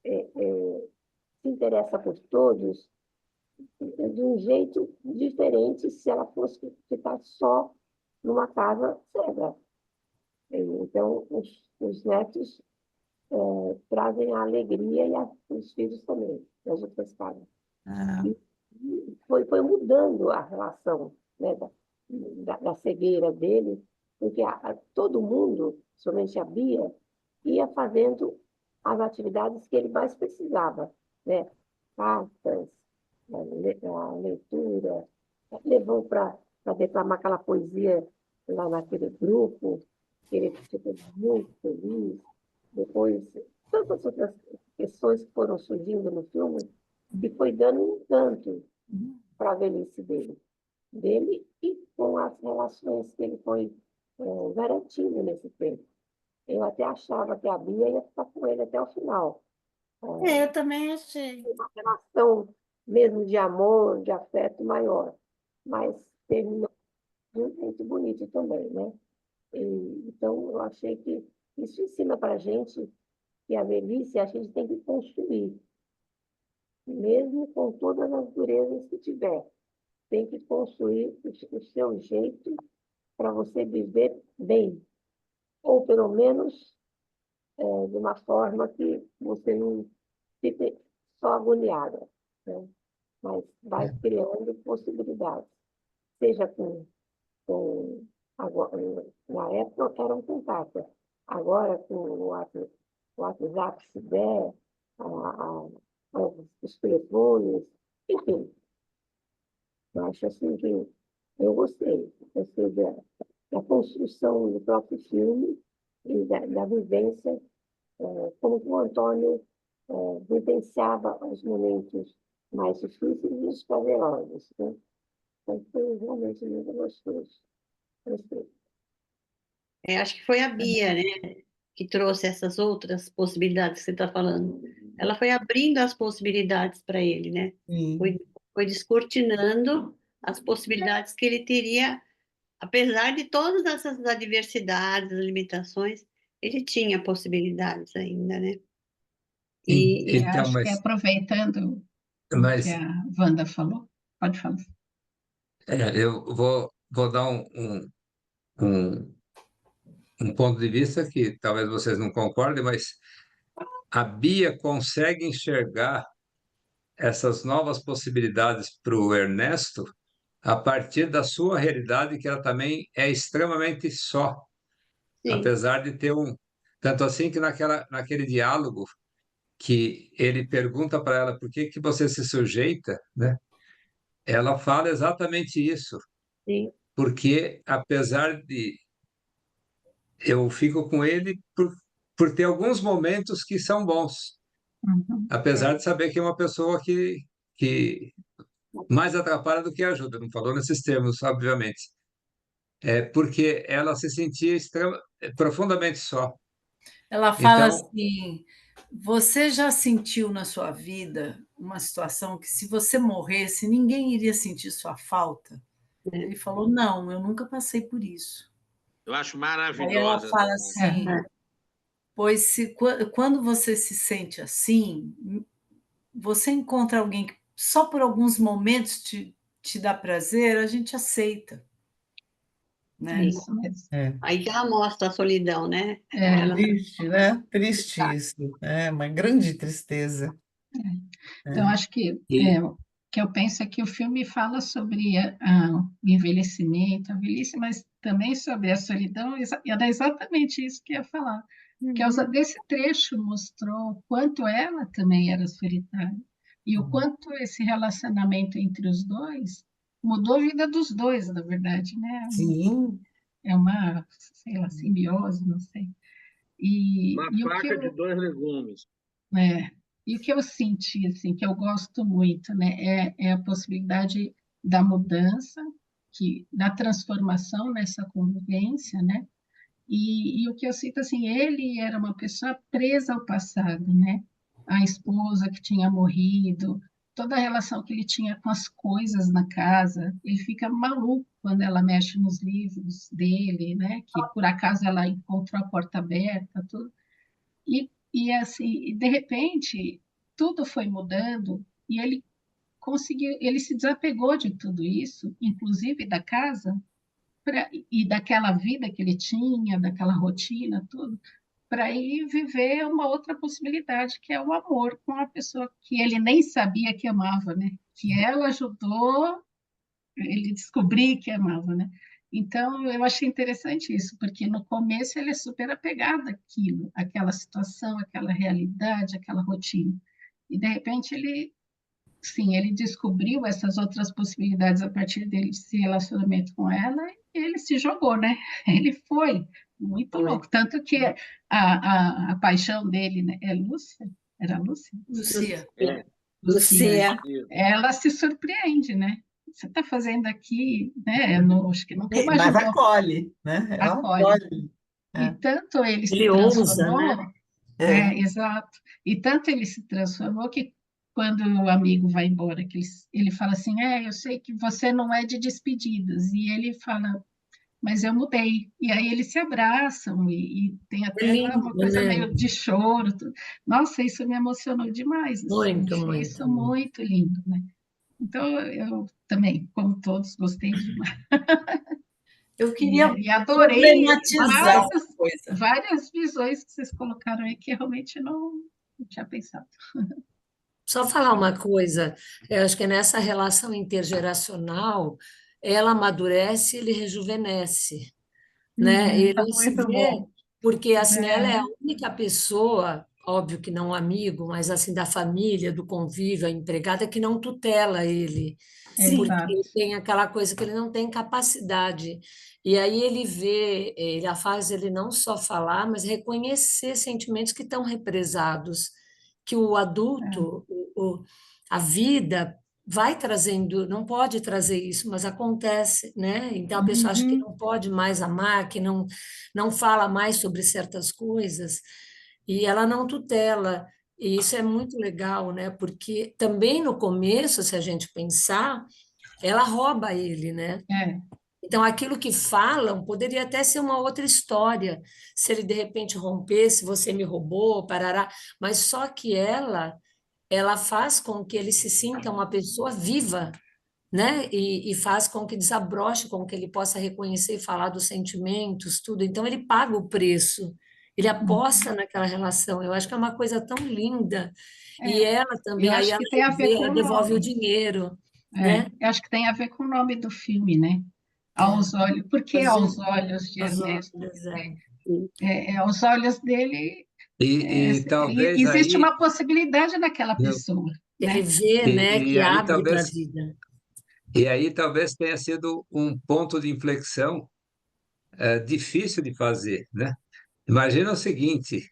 se interessa por todos de um jeito diferente se ela fosse ficar só numa casa cega. Então, os netos trazem a alegria e os filhos também, das outras casas. Ah, Foi mudando a relação, né, da cegueira dele, porque todo mundo, somente a Bia, ia fazendo as atividades que ele mais precisava, né? Cartas, a leitura, levou para declamar aquela poesia lá naquele grupo, que ele ficou muito feliz. Depois, tantas outras questões que foram surgindo no filme, e foi dando um encanto para a velhice dele e com as relações que ele foi garantindo nesse tempo. Eu até achava que a Bia ia ficar com ele até o final. Eu também achei. Uma relação mesmo de amor, de afeto maior, mas terminou de um jeito bonito também, né? Então, eu achei que Isso ensina para a gente que a velhice a gente tem que construir, mesmo com todas as durezas que tiver. Tem que construir o seu jeito para você viver bem, ou pelo menos de uma forma que você não fique só agoniada, né? Mas vai criando possibilidades, seja agora, na época eram com carta, agora com o WhatsApp, se der, os telefones, enfim. Eu acho assim que eu gostei da construção do próprio filme e da vivência, como que o Antônio vivenciava os momentos mais difíceis e os prazerosos, né? Então, foi realmente muito gostoso. Gostei. Acho que foi a Bia, né, que trouxe essas outras possibilidades que você está falando. Ela foi abrindo as possibilidades para ele, né? Sim. Foi descortinando as possibilidades que ele teria, apesar de todas essas adversidades, limitações, ele tinha possibilidades ainda, né? E Então, acho que aproveitando o que a Wanda falou, pode falar. eu vou dar um, um ponto de vista que talvez vocês não concordem, mas a Bia consegue enxergar essas novas possibilidades para o Ernesto a partir da sua realidade, que ela também é extremamente só, sim, apesar de ter um. Tanto assim que naquele diálogo que ele pergunta para ela por que você se sujeita, né? Ela fala exatamente isso, sim, porque apesar de eu fico com ele por ter alguns momentos que são bons, Uhum. apesar de saber que é uma pessoa que mais atrapalha do que ajuda, não falou nesses termos, obviamente. Porque ela se sentia profundamente só. Ela fala Então, assim: você já sentiu na sua vida uma situação que, se você morresse, ninguém iria sentir sua falta? Ele falou: não, eu nunca passei por isso. Eu acho Aí ela maravilhosa fala essa frase. assim: pois quando você se sente assim, você encontra alguém que só por alguns momentos te dá prazer, a gente aceita, né? Isso mesmo. Aí que ela mostra a solidão, né? É. Triste, né? Triste isso. É uma grande tristeza. Então, acho que o que eu penso é que o filme fala sobre o envelhecimento, a velhice, mas também sobre a solidão, e era exatamente isso que eu ia falar. Por causa desse trecho mostrou o quanto ela também era solitária e o quanto esse relacionamento entre os dois mudou a vida dos dois, na verdade, né? Sim. É uma, sei lá, simbiose, não sei. Uma E o que faca de eu, 2 legumes. e o que eu senti, assim, que eu gosto muito, né, é a possibilidade da mudança, da transformação nessa convivência, né? E o que eu sinto, assim, ele era uma pessoa presa ao passado, né? A esposa que tinha morrido, toda a relação que ele tinha com as coisas na casa, ele fica maluco quando ela mexe nos livros dele, né? Que por acaso ela encontrou a porta aberta, tudo. E assim, de repente, tudo foi mudando e ele conseguiu, ele se desapegou de tudo isso, inclusive da casa, e daquela vida que ele tinha, daquela rotina, tudo, para ir viver uma outra possibilidade, que é o amor com a pessoa que ele nem sabia que amava, né? Que ela ajudou ele descobrir que amava, né? Então, eu achei interessante isso, porque no começo ele é super apegado àquilo, àquela situação, àquela realidade, àquela rotina. E, de repente, sim, ele descobriu essas outras possibilidades a partir desse relacionamento com ela e ele se jogou, né? Ele foi muito louco. Tanto que a paixão dele, né, é Lúcia? Era Lúcia? Lucia. Lucia. Ela se surpreende, né? Você está fazendo aqui, né? Acho que nunca Mas imaginou. acolhe, né? Ela Acolhe. acolhe. E tanto ele se Ele ousa, transformou, né? exato. E tanto ele se transformou que quando o amigo vai embora, que ele fala assim, eu sei que você não é de despedidas. E ele fala, mas eu mudei. E aí eles se abraçam e tem É até lá uma lindo, coisa né? meio de choro. Nossa, isso me emocionou demais, assim, Muito, achei muito, isso muito. muito lindo, né? Então, eu também, como todos, gostei demais. Eu queria E adorei problematizar uma coisa. várias visões que vocês colocaram aí que realmente não tinha pensado. Só falar uma coisa, eu acho que nessa relação intergeracional, ela amadurece e ele rejuvenesce, né? Tá Ele se muito vê, bom. porque assim, ela é a É, única pessoa, óbvio que não amigo, mas assim da família, do convívio, a empregada que não tutela ele, Sim, porque exato. ele tem aquela coisa que ele não tem capacidade. E aí ele vê, ele faz ele não só falar, mas reconhecer sentimentos que estão represados, que o É. adulto, a vida vai trazendo, não pode trazer isso, mas acontece, né? Então a pessoa acha que uhum. não pode mais amar, que não fala mais sobre certas coisas, e ela não tutela. E isso é muito legal, né? Porque também no começo, se a gente pensar, ela rouba ele, né? É. Então, aquilo que falam poderia até ser uma outra história, se ele de repente rompesse, você me roubou, parará, mas só que ela faz com que ele se sinta uma pessoa viva, né? E faz com que desabroche, com que ele possa reconhecer e falar dos sentimentos, tudo. Então, ele paga o preço, ele aposta naquela relação. Eu acho que é uma coisa tão linda. E É. ela Eu também, aí acho ela que tem a ver revê, com ela o devolve o nome. dinheiro, É. né? Eu acho que tem a ver com o nome do filme, né? Aos olhos. Por que Os, aos olhos de os Ernesto? olhos, é. Aos olhos dele, E talvez existe aí, uma possibilidade naquela eu- pessoa, Ele né? vê, né, e que aí abre para a talvez, vida. e aí talvez tenha sido um ponto de inflexão difícil de fazer, né? Imagina o seguinte: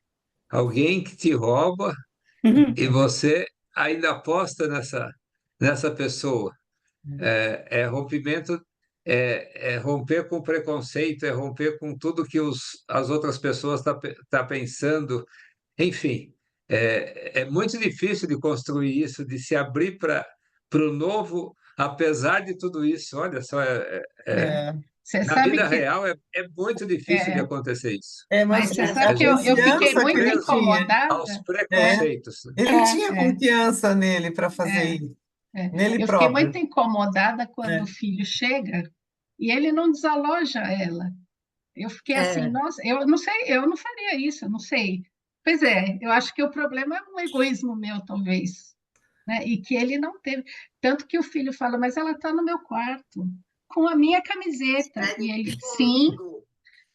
alguém que te rouba e você ainda aposta nessa pessoa. É rompimento, é romper com o preconceito, é romper com tudo que as outras pessoas tá pensando. Enfim, é muito difícil de construir isso, de se abrir para o novo, apesar de tudo isso. Olha só, É, Você na sabe vida que real é muito difícil de é, acontecer isso. mas mas você É a sabe que eu verdade. A gente fiquei confiança fica que muito ele preso tinha, aos incomodada. é, preconceitos. ele tinha É, confiança nele para fazer é, isso, é. nele Eu fiquei próprio, muito incomodada quando o né? filho chega e ele não desaloja ela. Eu fiquei assim, É, nossa, eu não sei, eu não faria isso, eu não sei. Pois é, eu acho que o problema é um egoísmo meu, talvez, né? E que ele não teve. Tanto que o filho fala, mas ela está no meu quarto, com a minha camiseta. E ele, sim.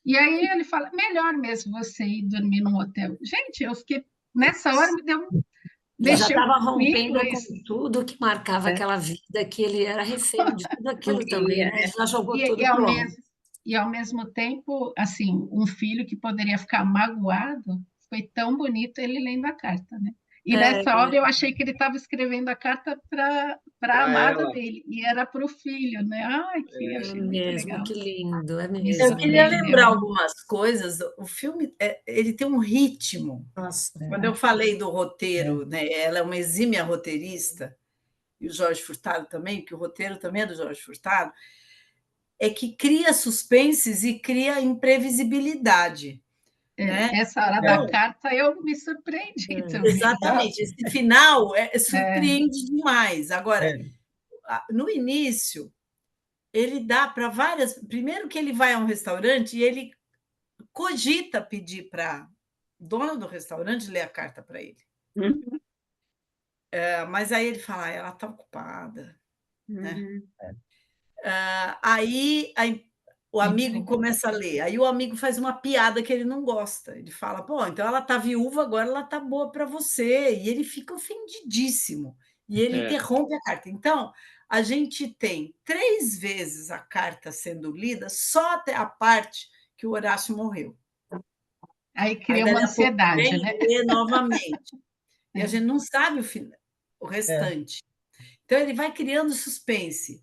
E aí ele fala, melhor mesmo você ir dormir num hotel. Gente, eu fiquei, nessa hora ele já mexeu estava comigo rompendo com isso. tudo que marcava É, aquela vida, que ele era refém de tudo aquilo também, família, né? Ele já jogou E, tudo e, ao pro alto. mesmo, e ao mesmo tempo, assim, um filho que poderia ficar magoado, foi tão bonito ele lendo a carta, né? E É, nessa hora eu achei que ele estava escrevendo a carta para a Para amada ela. dele, e era para o filho, né? Ai, que é achei muito mesmo, legal. que lindo, é Isso Eu mesmo, queria né? também lembrar algumas coisas. O filme, ele tem um ritmo. Nossa. Quando eu falei do É. roteiro, né, ela é uma exímia roteirista, e o Jorge Furtado também, que o roteiro também é do Jorge Furtado, é que cria suspenses e cria imprevisibilidade, né? essa hora da É. carta eu me surpreendi É. também. Ah, Exatamente, esse final É, surpreende demais. Agora, é. no início, ele dá para várias. Primeiro que ele vai a um restaurante e ele cogita pedir para a dona do restaurante ler a carta para ele. uhum, Mas aí ele fala, ela está ocupada, né? uhum. Aí o amigo entregou. começa a ler, aí o amigo faz uma piada que ele não gosta. Ele fala, pô, então ela está viúva, agora ela está boa para você. E ele fica ofendidíssimo. E ele É, interrompe a carta. Então, a gente tem 3 vezes a carta sendo lida, só até a parte que o Horácio morreu. Aí Aí, cria uma dali a pouco, ansiedade, vem né? e lê novamente. E a É, gente não sabe o É. restante. Então, ele vai criando suspense.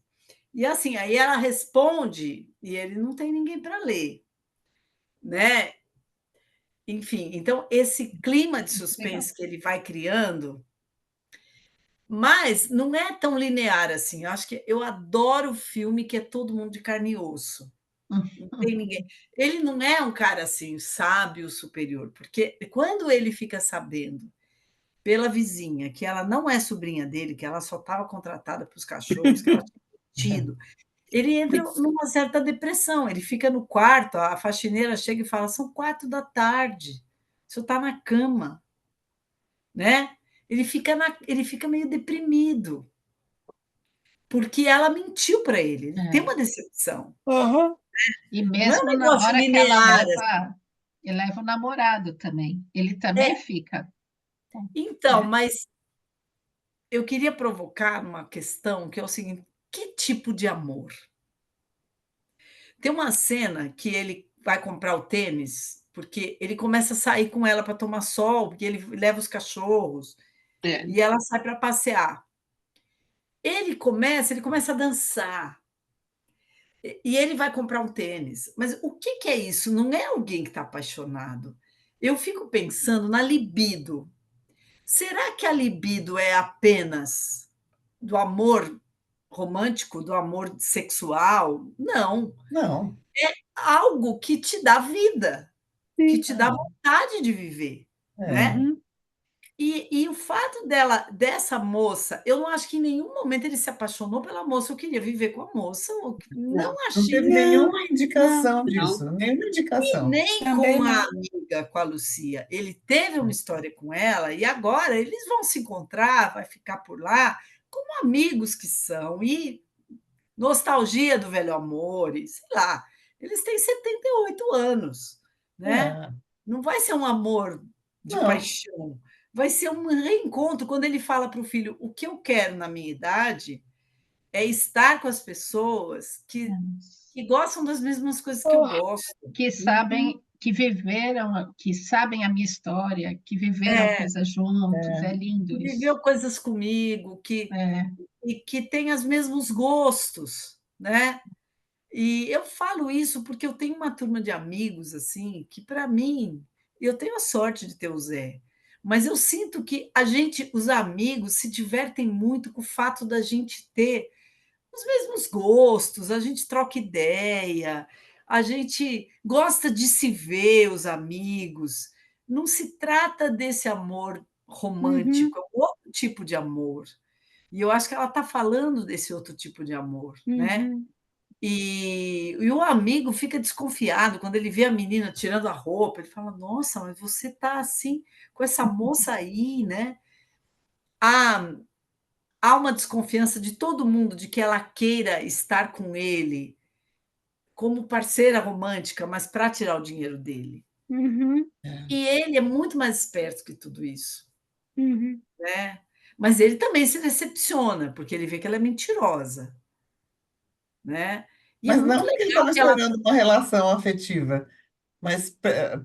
E assim, aí ela responde e ele não tem ninguém para ler, né? Enfim, então esse clima de legal. suspense que ele vai criando, mas não é tão linear assim. Eu acho que eu adoro filme que é todo mundo de carne e osso. Não tem ninguém. Ele não é um cara assim, sábio, superior, porque quando ele fica sabendo pela vizinha que ela não é sobrinha dele, que ela só estava contratada para os cachorros, que ela tinha tido, ele entra numa certa depressão. Ele fica no quarto, a faxineira chega e fala: são 4 da tarde, o senhor está na cama, né? Ele fica meio deprimido, porque ela mentiu para ele. Ele tem uma decepção. E Não é um mesmo na negócio hora que ela linear, assim. leva o namorado também, ele também fica, Então, né? mas eu queria provocar uma questão que é o seguinte: que tipo de amor? Tem uma cena que ele vai comprar o tênis, porque ele começa a sair com ela para tomar sol, porque ele leva os cachorros, e ela sai para passear. Ele começa a dançar, e ele vai comprar um tênis. Mas o que que é isso? Não é alguém que está apaixonado. Eu fico pensando na libido. Será que a libido é apenas do amor romântico, do amor sexual? Não. Não. Algo que te dá vida, que te dá Ah, vontade de viver, é. né? E o fato dessa moça, eu não acho que em nenhum momento ele se apaixonou pela moça, eu queria viver com a moça, não Não, Não achei teve Não, nenhuma não, indicação não. disso, nenhuma e indicação. nem também com a não. amiga, com a Lucia. Ele teve uma história com ela e agora eles vão se encontrar, vai ficar por lá, como amigos que são, e nostalgia do velho amor, e sei lá, eles têm 78 anos, né? É. Não vai ser um amor de Não, paixão, vai ser um reencontro quando ele fala para o filho: o que eu quero na minha idade é estar com as pessoas que gostam das mesmas coisas que eu gosto. Que sabem, que viveram, que sabem a minha história, que viveram É, coisas juntos, é que lindo isso. viveu coisas comigo, É, e que tem os mesmos gostos, né? E eu falo isso porque eu tenho uma turma de amigos assim que, para mim, eu tenho a sorte de ter o Zé, mas eu sinto que os amigos, se divertem muito com o fato da gente ter os mesmos gostos, a gente troca ideia, a gente gosta de se ver, os amigos. Não se trata desse amor Uhum, romântico, é um outro tipo de amor. E eu acho que ela está falando desse outro tipo de amor, né? uhum. E o amigo fica desconfiado quando ele vê a menina tirando a roupa. Ele fala: Nossa, mas você está assim com essa moça aí, né? Há, há uma desconfiança de todo mundo de que ela queira estar com ele como parceira romântica, mas para tirar o dinheiro dele. Uhum, E ele é muito mais esperto que tudo isso, uhum. né? Mas ele também se decepciona, porque ele vê que ela é mentirosa, né? E é mas muito não porque ele legal estava que ela. esperando uma relação afetiva, mas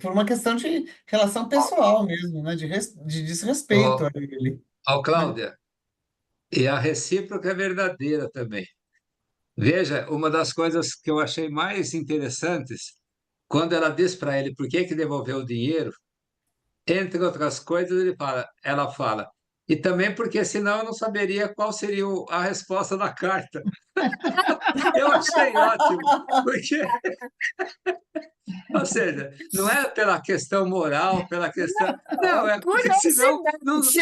por uma questão de relação pessoal mesmo, né? De desrespeito Ó, a ele, ó, né? Cláudia, e a recíproca é verdadeira também. Veja, uma das coisas que eu achei mais interessantes, quando ela diz para ele por que que devolveu o dinheiro, entre outras coisas, ela fala, e também porque senão eu não saberia qual seria a resposta da carta. Eu achei ótimo, porque, ou seja, não é pela questão moral, pela questão. Não, é porque senão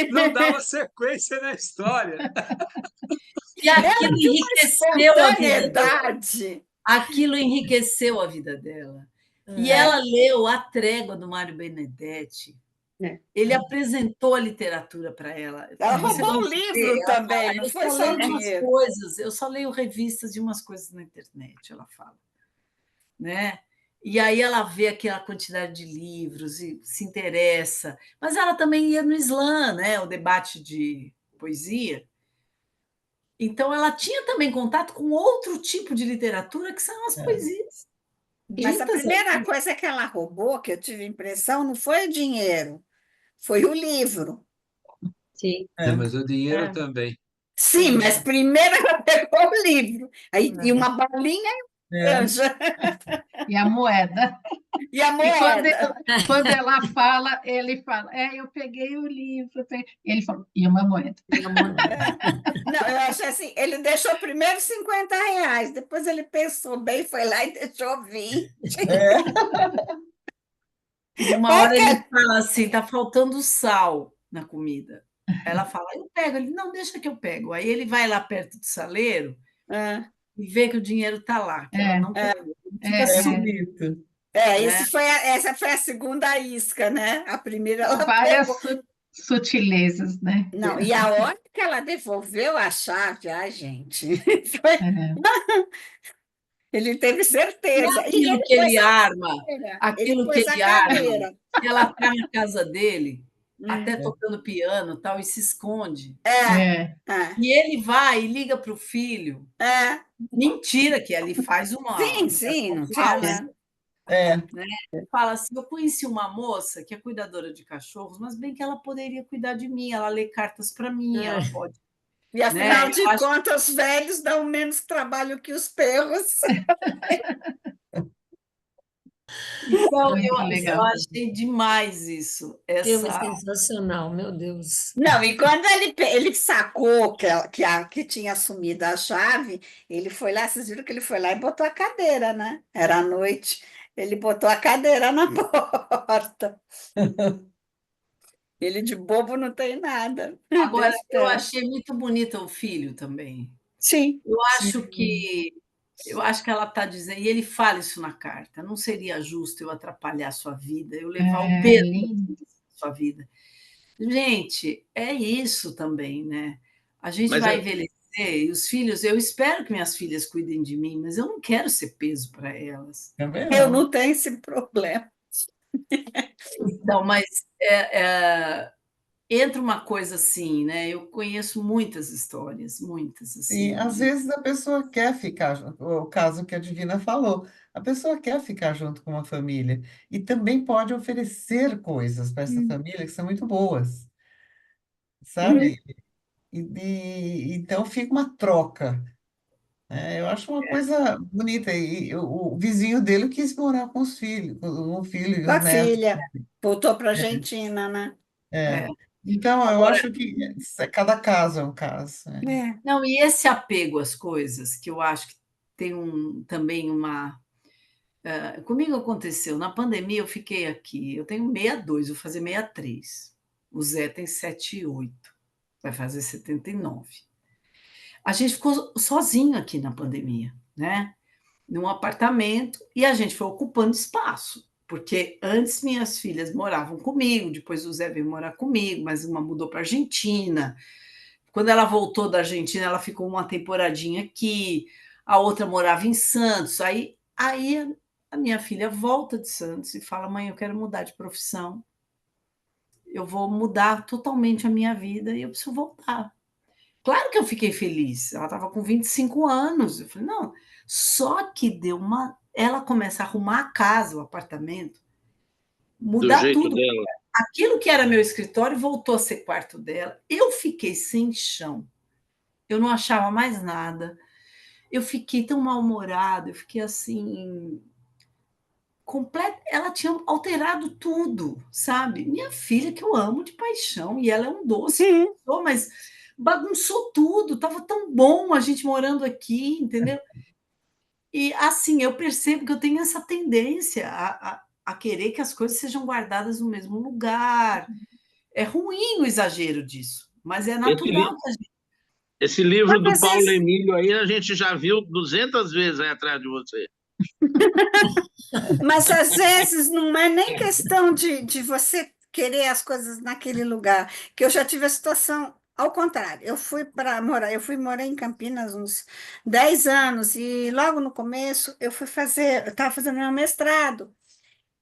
não dava Curiosidade. sequência na história. E aquilo Ela tinha uma enriqueceu a vida dela. espontaneidade. Aquilo enriqueceu a vida dela. E É. ela leu A Trégua do Mário Benedetti. É. Ele apresentou a literatura para ela. Ela Você roubou o gosta de ler? livro Ela fala: também, não eu foi só só o leio umas dinheiro. coisas, eu só leio revistas de umas coisas na internet, ela fala, né? E aí ela vê aquela quantidade de livros e se interessa. Mas ela também ia no slam, né? O debate de poesia. Então ela tinha também contato com outro tipo de literatura que são as É. poesias Mas a ditas primeira ali. coisa que ela roubou, que eu tive a impressão, não foi o dinheiro, foi o livro. Sim. É, É. mas o dinheiro É. também. Sim, mas primeiro ela pegou o livro. Aí, e É. uma balinha. Anja. E a moeda. E a E moeda. quando ela fala, ele fala, eu peguei o livro. Ele falou, e uma moeda. Não, eu acho assim, ele deixou primeiro R$ 50, depois ele pensou bem, foi lá e deixou 20. E uma hora ele fala assim, tá faltando sal na comida. Ela fala, eu pego. Ele, não, deixa que eu pego. Aí ele vai lá perto do saleiro e vê que o dinheiro está lá, que ela não pegou. Ele fica sumido. Essa foi a segunda isca, né? A primeira ela várias pegou. Sutilezas, né? Não, e a hora que ela devolveu a chave, gente, foi... Ele teve certeza. E aquilo que ele arma, cadeira. Ela está na casa dele, até tocando piano tal, e se esconde. E ele vai e liga para o filho. Mentira, que ele faz uma. Sim, não tinha nada. Né? Fala assim: eu conheci uma moça que é cuidadora de cachorros, mas bem que ela poderia cuidar de mim, ela lê cartas para mim, ela pode. E afinal de contas, os velhos dão menos trabalho que os perros. Então, eu achei demais isso. Filme sensacional, meu Deus. Não, e quando ele sacou que tinha assumido a chave, ele foi lá, vocês viram que ele foi lá e botou a cadeira, né? Era à noite, ele botou a cadeira na porta. Ele de bobo não tem nada. Agora, eu achei muito bonito o filho também. Sim. Eu acho que ela está dizendo, e ele fala isso na carta, não seria justo eu atrapalhar a sua vida, eu levar o peso da sua vida. Gente, é isso também, né? A gente vai envelhecer e os filhos, eu espero que minhas filhas cuidem de mim, mas eu não quero ser peso para elas. Eu não tenho esse problema. Então, mas entra uma coisa assim, né? Eu conheço muitas histórias, muitas. Assim, e às vezes a pessoa quer ficar, o caso que a Divina falou, a pessoa quer ficar junto com uma família e também pode oferecer coisas para essa família que são muito boas, sabe? Então fica uma troca. Eu acho uma coisa bonita. E o vizinho dele quis morar com os filhos, com o filho e Com a os netos. filha, voltou para a Argentina, né? Então, eu acho que cada caso é um caso. Não, e esse apego às coisas, que eu acho que tem também uma. Comigo aconteceu, na pandemia eu fiquei aqui, eu tenho 62, vou fazer 63. O Zé tem 78, vai fazer 79. A gente ficou sozinho aqui na pandemia, né? Num apartamento, e a gente foi ocupando espaço, porque antes minhas filhas moravam comigo, depois o Zé veio morar comigo, mas uma mudou para a Argentina. Quando ela voltou da Argentina, ela ficou uma temporadinha aqui, a outra morava em Santos. Aí a minha filha volta de Santos e fala: mãe, eu quero mudar de profissão, eu vou mudar totalmente a minha vida e eu preciso voltar. Claro que eu fiquei feliz, ela estava com 25 anos, eu falei, não, só que ela começa a arrumar a casa, o apartamento, mudar tudo. Dela. Aquilo que era meu escritório voltou a ser quarto dela, eu fiquei sem chão, eu não achava mais nada, eu fiquei tão mal-humorada, eu fiquei assim... Ela tinha alterado tudo, sabe? Minha filha, que eu amo de paixão, e ela é um doce, mas bagunçou tudo, estava tão bom a gente morando aqui, entendeu? E assim, eu percebo que eu tenho essa tendência a querer que as coisas sejam guardadas no mesmo lugar. É ruim o exagero disso, mas é natural que a gente... Esse livro do Paulo Emílio aí, a gente já viu 200 vezes aí atrás de você. Mas às vezes não é nem questão de você querer as coisas naquele lugar, que eu já tive a situação ao contrário. Eu fui morar em Campinas uns 10 anos e logo no começo eu estava fazendo meu mestrado.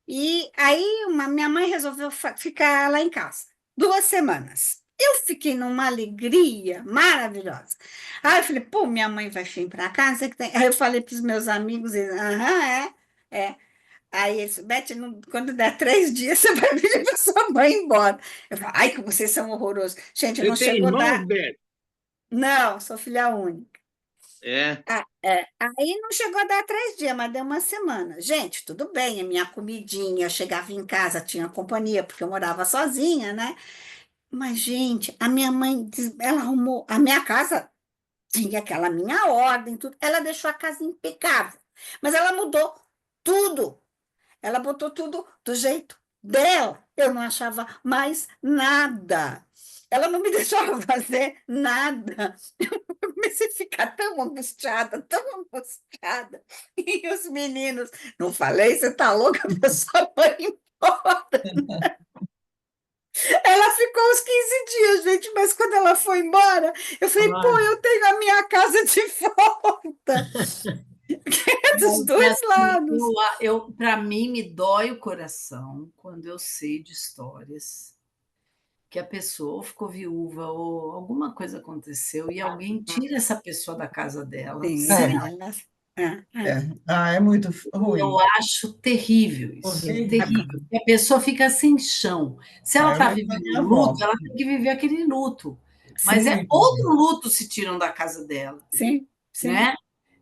E aí minha mãe resolveu ficar lá em casa 2 semanas. Eu fiquei numa alegria maravilhosa. Aí eu falei, pô, minha mãe vai vir para cá, não sei o que tem. Aí eu falei para os meus amigos, é. Aí eles, Beth, quando der 3 dias, você vai pedir para sua mãe ir embora. Eu falei, ai, que vocês são horrorosos. Gente, não chegou a dar... Beth? Não, sou filha única. É. Aí não chegou a dar 3 dias, mas deu uma semana. Gente, tudo bem, a minha comidinha, eu chegava em casa, tinha companhia, porque eu morava sozinha, né? Mas, gente, a minha mãe, ela arrumou, a minha casa tinha aquela minha ordem, tudo. Ela deixou a casa impecável, mas ela mudou tudo. Ela botou tudo do jeito dela. Eu não achava mais nada. Ela não me deixava fazer nada. Eu comecei a ficar tão angustiada, tão angustiada. E os meninos, não falei, você tá louca, pra sua mãe ir embora. Ela ficou uns 15 dias, gente, mas quando ela foi embora, eu falei, pô, eu tenho a minha casa de volta. É dos É dois assim, lados. para mim, me dói o coração quando eu sei de histórias que a pessoa ou ficou viúva ou alguma coisa aconteceu e alguém tira essa pessoa da casa dela. Sim, Sem... É muito ruim. Eu acho terrível isso. Horrível. Terrível. E a pessoa fica sem chão. Se ela Eu está lembro da vivendo minha um avó. luto, ela tem que viver aquele luto. Mas é Sim, outro luto se tiram da casa dela. sim, sim. Né?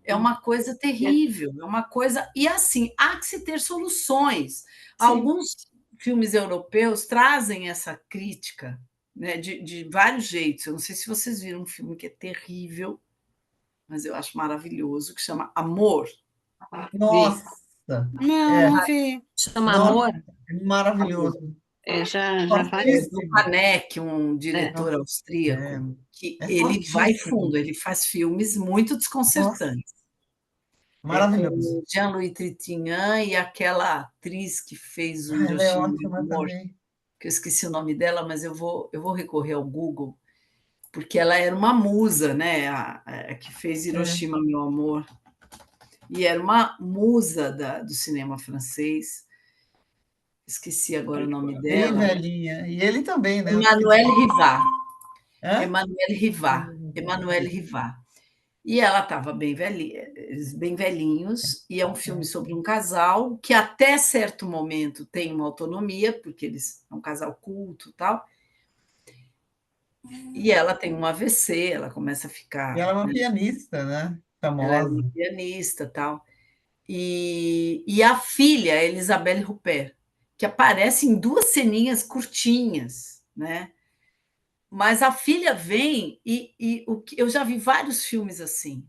É uma coisa terrível, é uma coisa. E assim, há que se ter soluções. Alguns filmes europeus trazem essa crítica, né, de vários jeitos. Eu não sei se vocês viram um filme que é terrível, mas eu acho maravilhoso, que chama Amor. Nossa! Não vi. Chama Nossa, Amor? maravilhoso. Já faz. Do Haneke, um diretor austríaco, que ele vai fundo, ele faz filmes muito desconcertantes. Maravilhoso. Com Jean-Louis Trintignant e aquela atriz que fez o Ela é Hiroshima ótima Meu Amor, também. que eu esqueci o nome dela, mas eu vou recorrer ao Google, porque ela era uma musa, né? A que fez Hiroshima Meu Amor. E era uma musa do cinema francês. Esqueci agora o nome Bem dela. velhinha. E ele também, né? Emmanuelle Rivard. Hã? Emmanuelle Rivard. E ela estava bem velhinhos, e é um filme sobre um casal que até certo momento tem uma autonomia, porque eles é um casal culto e tal, e ela tem um AVC, ela começa a E ficar... ela é uma né? pianista, né? Ela era Famosa. uma pianista e tal. E a filha, Elisabeth Huppert, que aparece em 2 ceninhas curtinhas, né? Mas a filha vem eu já vi vários filmes assim.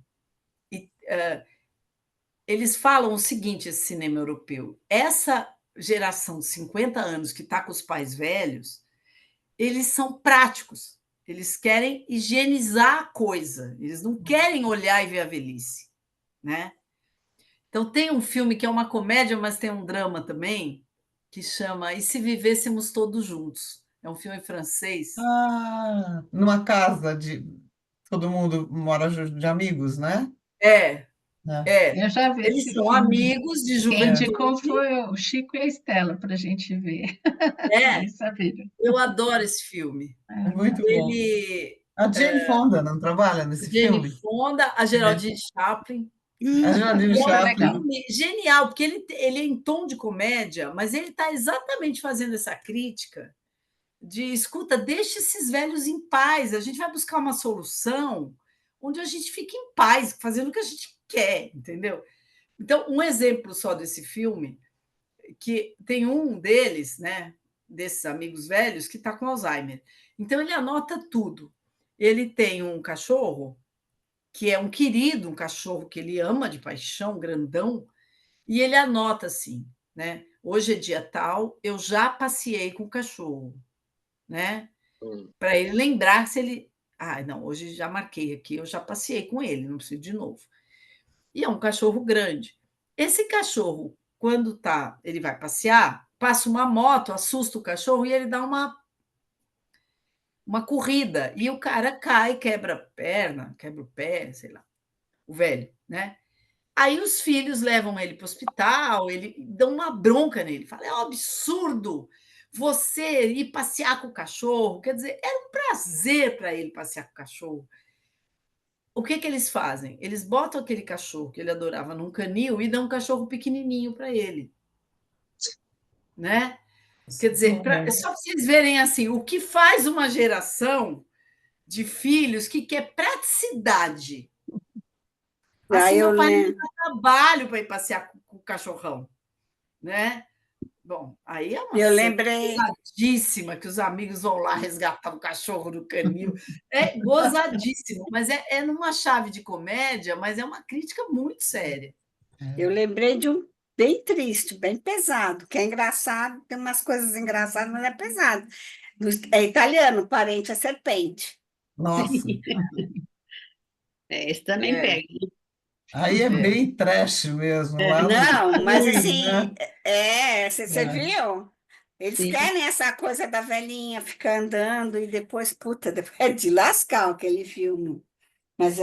Eles falam o seguinte, esse cinema europeu: essa geração de 50 anos que está com os pais velhos, eles são práticos, eles querem higienizar a coisa, eles não querem olhar e ver a velhice, né? Então tem um filme que é uma comédia, mas tem um drama também, que chama E se Vivêssemos Todos Juntos? É um filme francês. Numa casa de... Todo mundo mora de amigos, né? Eu já vi Eles esse são filme. amigos de Quem indicou juventude. foi o Chico e a Estela para a gente ver. Eles sabiam. Eu adoro esse filme. É muito bom. Ele, A Jane Fonda não trabalha nesse Jane filme? Fonda, a Geraldine Chaplin. A Geraldine E é um Chaplin. filme genial, porque ele é em tom de comédia, mas ele está exatamente fazendo essa crítica de, escuta, deixa esses velhos em paz, a gente vai buscar uma solução onde a gente fique em paz, fazendo o que a gente quer, entendeu? Então, um exemplo só desse filme, que tem um deles, né, desses amigos velhos, que está com Alzheimer. Então, ele anota tudo. Ele tem um cachorro, que é um querido, um cachorro que ele ama de paixão, grandão, e ele anota assim, né? Hoje é dia tal, eu já passeei com o cachorro, né? Para ele lembrar se ele... não, hoje já marquei aqui, eu já passeei com ele, não preciso de novo. E é um cachorro grande. Esse cachorro, quando ele vai passear, passa uma moto, assusta o cachorro e ele dá uma corrida. E o cara cai, quebra a perna, quebra o pé, sei lá, o velho, né? Aí os filhos levam ele para o hospital, ele dão uma bronca nele, fala: é um absurdo você ir passear com o cachorro. Quer dizer, era um prazer para ele passear com o cachorro. O que eles fazem? Eles botam aquele cachorro que ele adorava num canil e dão um cachorro pequenininho para ele, né? Quer dizer, só para vocês verem assim, o que faz uma geração de filhos que quer praticidade, Assim, eu meu pai não lembro. dá trabalho para ir passear com o cachorrão, né? Bom, aí é uma Eu cena lembrei. gozadíssima, que os amigos vão lá resgatar o cachorro do canil. É gozadíssimo, mas é numa chave de comédia, mas é uma crítica muito séria. Eu lembrei de um bem triste, bem pesado, que é engraçado, tem umas coisas engraçadas, mas é pesado. É italiano, Parente é Serpente. Nossa, Esse também É, pega. aí é é. bem trash mesmo, lá no Não, mas ruim, assim, né? você É. viu? Eles Sim. querem essa coisa da velhinha ficar andando e depois, puta, depois é de lascar aquele filme. Mas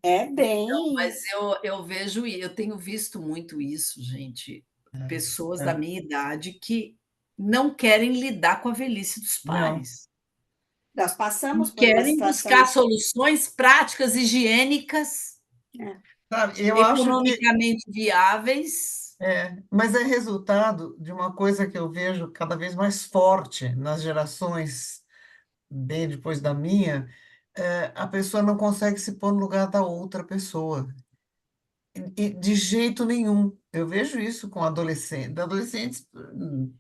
é bem. Mas eu vejo, e eu tenho visto muito isso, gente, pessoas da É. minha idade que não querem lidar com a velhice dos Não, pais. Nós E passamos por uma querem buscar situação. soluções práticas, higiênicas, É, sabe, eu acho que economicamente viáveis. mas é resultado de uma coisa que eu vejo cada vez mais forte nas gerações bem depois da minha, a pessoa não consegue se pôr no lugar da outra pessoa. E de jeito nenhum. Eu vejo isso com adolescentes. Adolescentes,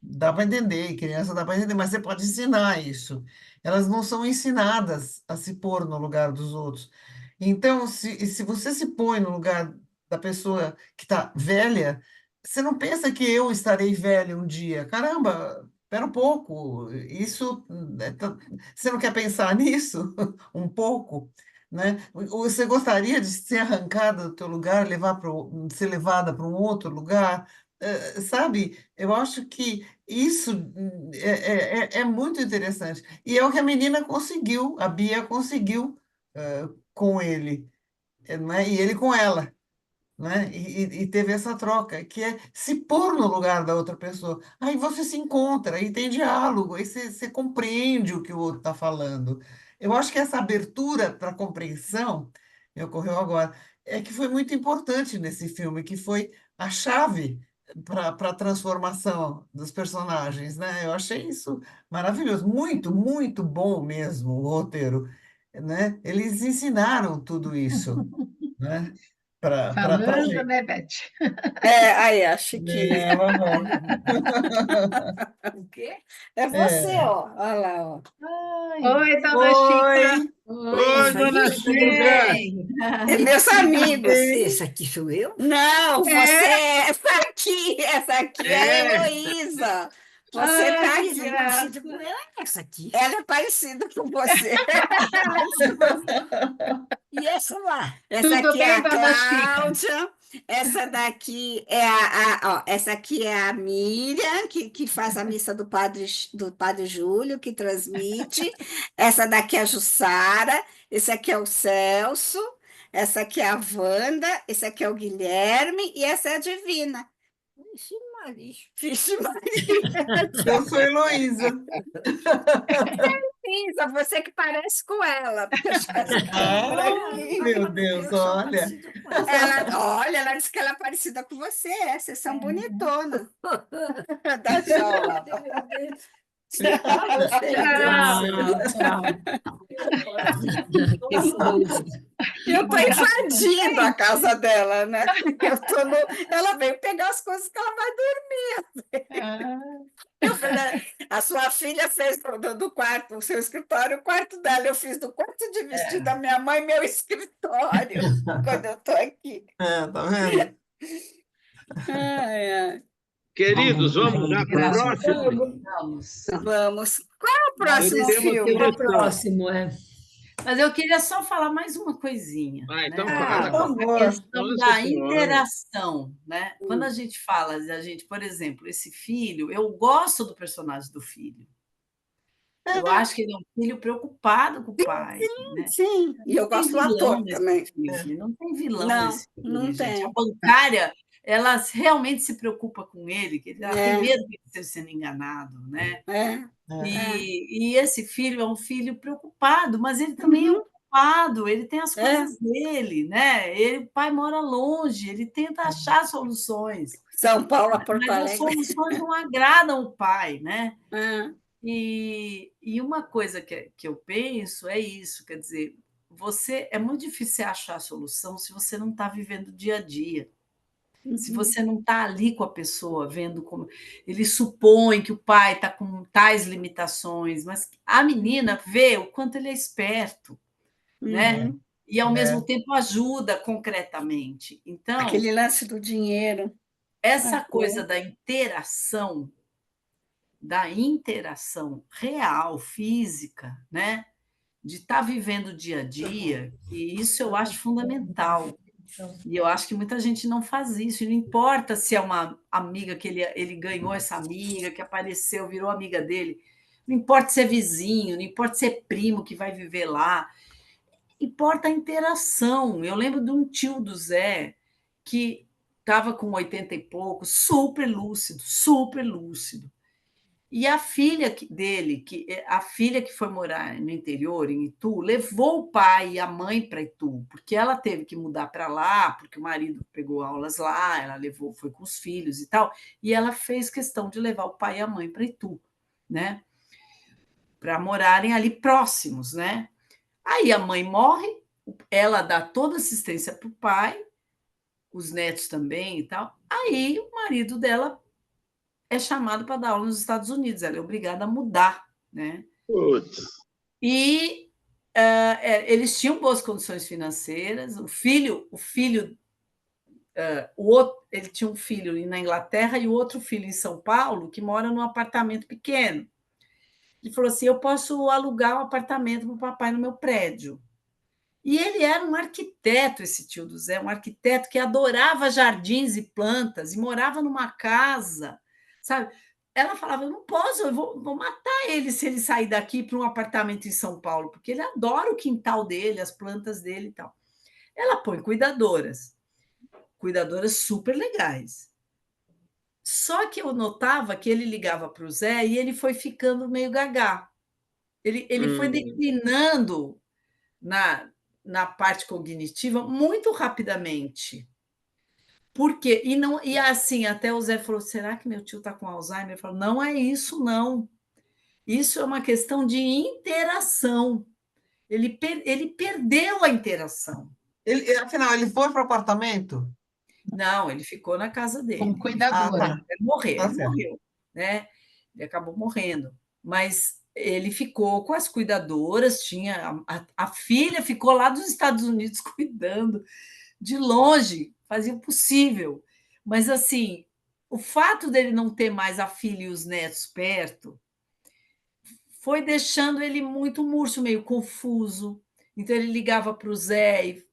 dá para entender, criança dá para entender, mas você pode ensinar isso. Elas não são ensinadas a se pôr no lugar dos outros. Então, se você se põe no lugar da pessoa que está velha, você não pensa que eu estarei velho um dia. Caramba, espera um pouco. Isso, você não quer pensar nisso um pouco? Né? Você gostaria de ser arrancada do teu lugar, ser levada para um outro lugar? Sabe? Eu acho que isso é muito interessante. E é o que a menina conseguiu, a Bia conseguiu com ele, né? E ele com ela. Né? E teve essa troca, que é se pôr no lugar da outra pessoa. Aí você se encontra, aí tem diálogo, aí você compreende o que o outro está falando. Eu acho que essa abertura para compreensão, me ocorreu agora, é que foi muito importante nesse filme, que foi a chave para a transformação dos personagens, né? Eu achei isso maravilhoso, muito, muito bom mesmo o roteiro, né? Eles ensinaram tudo isso, né? Para Falando, gente. né, Beth? Aí, a Chiquinha. É, vovó. O quê? É você, É. ó. Olha lá, ó. Oi, dona Chica. Oi, Oi, Oi, essa dona aqui, Tudo Chica! bem? É meus tudo amigos. bem? essa aqui sou eu? Não, você É? é essa aqui. Essa aqui é a É, Heloísa. Você Ah, está que aqui. graça. Essa aqui. Ela é parecida com você. E essa lá? Essa Tudo aqui é bem, a dona Chica? Cláudia. Essa daqui é ó, essa aqui é a Miriam, que faz a missa do padre Júlio, que transmite. Essa daqui é a Jussara. Esse aqui é o Celso. Essa aqui é a Wanda. Esse aqui é o Guilherme. E essa é a Divina. Ixi, Maria. Vixe, Maria. Eu sou Heloísa. Isa, você que parece com ela. Deixa essa câmera Ah, aqui. meu Deus, Eu sou olha. parecida com ela. Olha, ela disse que ela é parecida com você. Vocês são bonitonas. Meu Dá tchau lá. Deus. Tchau. Eu estou invadindo a casa dela, né? Ela veio pegar as coisas que ela vai dormir. Ah, Eu falei, a sua filha fez do quarto, o seu escritório, o quarto dela. Eu fiz do quarto de vestido da minha mãe, meu escritório, quando eu estou aqui. Tá vendo? Ai, ai. queridos, vamos já para o graças a próximo? Deus. Vamos. Vamos. Qual é o Eu próximo tenho uma filme? O sugestão. próximo é. Mas eu queria só falar mais uma coisinha, Ah, então né? fala. Por A favor. questão Nossa da Senhora. interação, né? Quando a gente fala, a gente, por exemplo, esse filho, eu gosto do personagem do filho. Eu acho que ele é um filho preocupado com o pai, né? Sim, e eu Não tem gosto do vilão ator nesse também. filme, não tem vilão Não, nesse não filme, gente. A tem. bancária, ela realmente se preocupa com ele, que ela tem É, medo de ele esteja sendo enganado, né? é, é. E esse filho é um filho preocupado, mas ele também é Uhum, ocupado, ele tem as é. coisas dele, né? O pai mora longe, ele tenta achar soluções, São Paulo a Porto mas as Alegre. soluções não agradam o pai, né? É, E uma coisa que eu penso é isso, quer dizer, é muito difícil você achar a solução se você não está vivendo o dia a dia. Se você não está ali com a pessoa, vendo como ele supõe que o pai está com tais limitações, mas a menina vê o quanto ele é esperto, né? E ao mesmo tempo ajuda concretamente. Então, Aquele lance do dinheiro. essa coisa da interação real, física, né? De estar vivendo o dia a dia, e isso eu acho fundamental. E eu acho que muita gente não faz isso, e não importa se é uma amiga que ele ganhou essa amiga, que apareceu, virou amiga dele, não importa se é vizinho, não importa se é primo que vai viver lá, importa a interação. Eu lembro de um tio do Zé que estava com 80 e pouco, super lúcido, super lúcido. E a filha dele, a filha que foi morar no interior, em Itu, levou o pai e a mãe para Itu, porque ela teve que mudar para lá, porque o marido pegou aulas lá, ela levou, foi com os filhos e tal, e ela fez questão de levar o pai e a mãe para Itu, né? Para morarem ali próximos, né? Aí a mãe morre, ela dá toda assistência para o pai, os netos também e tal. Aí o marido dela é chamado para dar aula nos Estados Unidos, ela é obrigada a mudar, né? Putz. E eles tinham boas condições financeiras. Ele tinha um filho na Inglaterra e o outro filho em São Paulo, que mora num apartamento pequeno. Ele falou assim: eu posso alugar um apartamento para o papai no meu prédio. E ele era um arquiteto, esse tio do Zé, um arquiteto que adorava jardins e plantas, e morava numa casa, sabe? Ela falava: eu não posso, eu vou matar ele se ele sair daqui para um apartamento em São Paulo, porque ele adora o quintal dele, as plantas dele e tal. Ela põe cuidadoras super legais. Só que eu notava que ele ligava para o Zé e ele foi ficando meio gagá. Ele foi declinando na parte cognitiva muito rapidamente. Por quê? E assim, até o Zé falou: será que meu tio está com Alzheimer? Ele falou: não é isso, não. Isso é uma questão de interação. Ele perdeu a interação. Afinal, ele foi para o apartamento? Não, ele ficou na casa dele. Como cuidadora. Ele morreu, certo. né? Ele acabou morrendo. Mas ele ficou com as cuidadoras, tinha a filha ficou lá dos Estados Unidos cuidando de longe, fazia o possível. Mas assim, o fato dele não ter mais a filha e os netos perto foi deixando ele muito murcho, meio confuso. Então ele ligava para o Zé e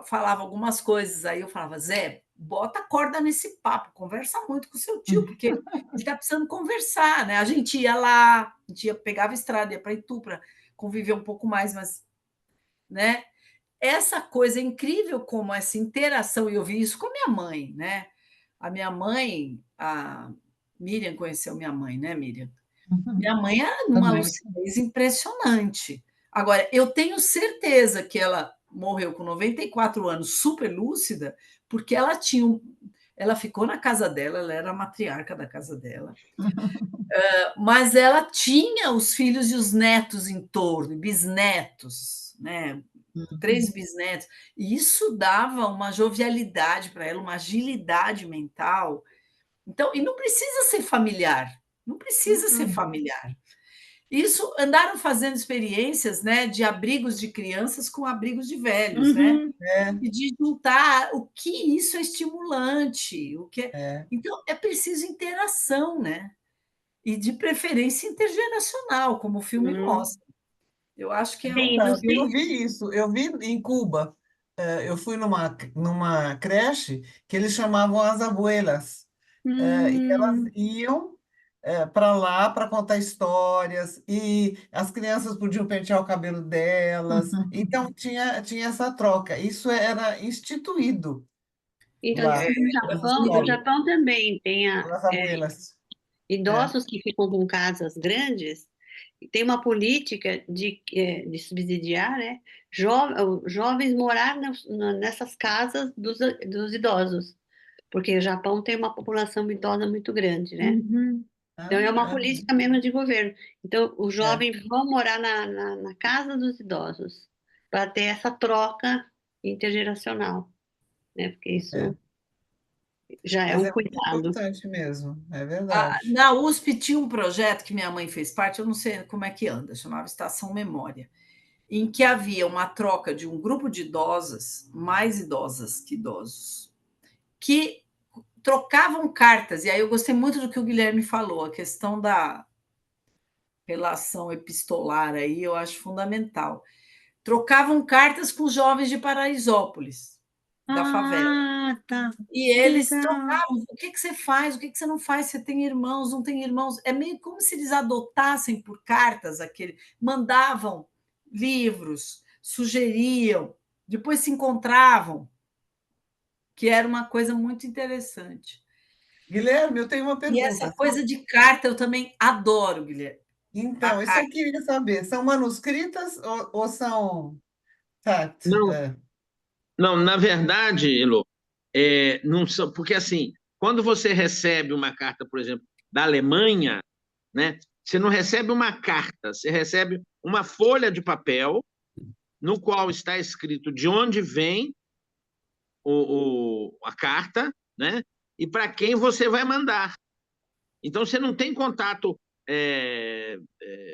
falava algumas coisas. Aí eu falava: Zé, bota a corda nesse papo, conversa muito com o seu tio, porque ele está precisando conversar, né? A gente ia lá, a gente pegava a estrada, ia para Itu para conviver um pouco mais, mas, né? Essa coisa é incrível, como essa interação, e eu vi isso com a minha mãe, né? A minha mãe, a Miriam conheceu minha mãe, né, Miriam? Minha mãe era numa lucidez impressionante. Agora, eu tenho certeza que ela morreu com 94 anos, super lúcida, porque ela ficou na casa dela, ela era a matriarca da casa dela, mas ela tinha os filhos e os netos em torno, bisnetos, né? 3 bisnetos, e isso dava uma jovialidade para ela, uma agilidade mental. Então, e não precisa ser familiar, não precisa ser familiar. Isso andaram fazendo experiências, né, de abrigos de crianças com abrigos de velhos, né? E de juntar o que isso é estimulante, Então é preciso interação, né? E de preferência intergeracional, como o filme mostra. Eu acho que é Sim, um não filme. Eu vi isso, eu vi em Cuba. Eu fui numa creche que eles chamavam as abuelas. E elas iam para lá para contar histórias, e as crianças podiam pentear o cabelo delas. Então, tinha essa troca. Isso era instituído Então, lá, no Japão também tem pelas abuelas. idosos que ficam com casas grandes, e tem uma política de subsidiar, né, jovens morar nessas casas dos idosos, porque o Japão tem uma população idosa muito grande, né? Então, é uma política mesmo de governo. Então, os jovens vão morar na casa dos idosos, para ter essa troca intergeracional, né? Porque isso É. já é Mas um é muito cuidado. importante mesmo, é verdade. Na USP tinha um projeto que minha mãe fez parte, eu não sei como é que anda, chamava Estação Memória, em que havia uma troca de um grupo de idosas, mais idosas que idosos, que trocavam cartas. E aí eu gostei muito do que o Guilherme falou, a questão da relação epistolar aí, eu acho fundamental. Trocavam cartas com os jovens de Paraisópolis, da favela. Ah, tá. E Que eles legal. trocavam. O que que você faz? O que que você não faz? Você tem irmãos, não tem irmãos? É meio como se eles adotassem por cartas aquele. Mandavam livros, sugeriam, depois se encontravam, que era uma coisa muito interessante. Guilherme, eu tenho uma E essa pergunta. coisa de carta eu também adoro, Guilherme. Então, isso eu queria saber. São manuscritas ou são fact? Não, não, na verdade, Elô, não são, porque assim, quando você recebe uma carta, por exemplo, da Alemanha, né, você não recebe uma carta, você recebe uma folha de papel no qual está escrito de onde vem a carta, né, e para quem você vai mandar. Então, você não tem contato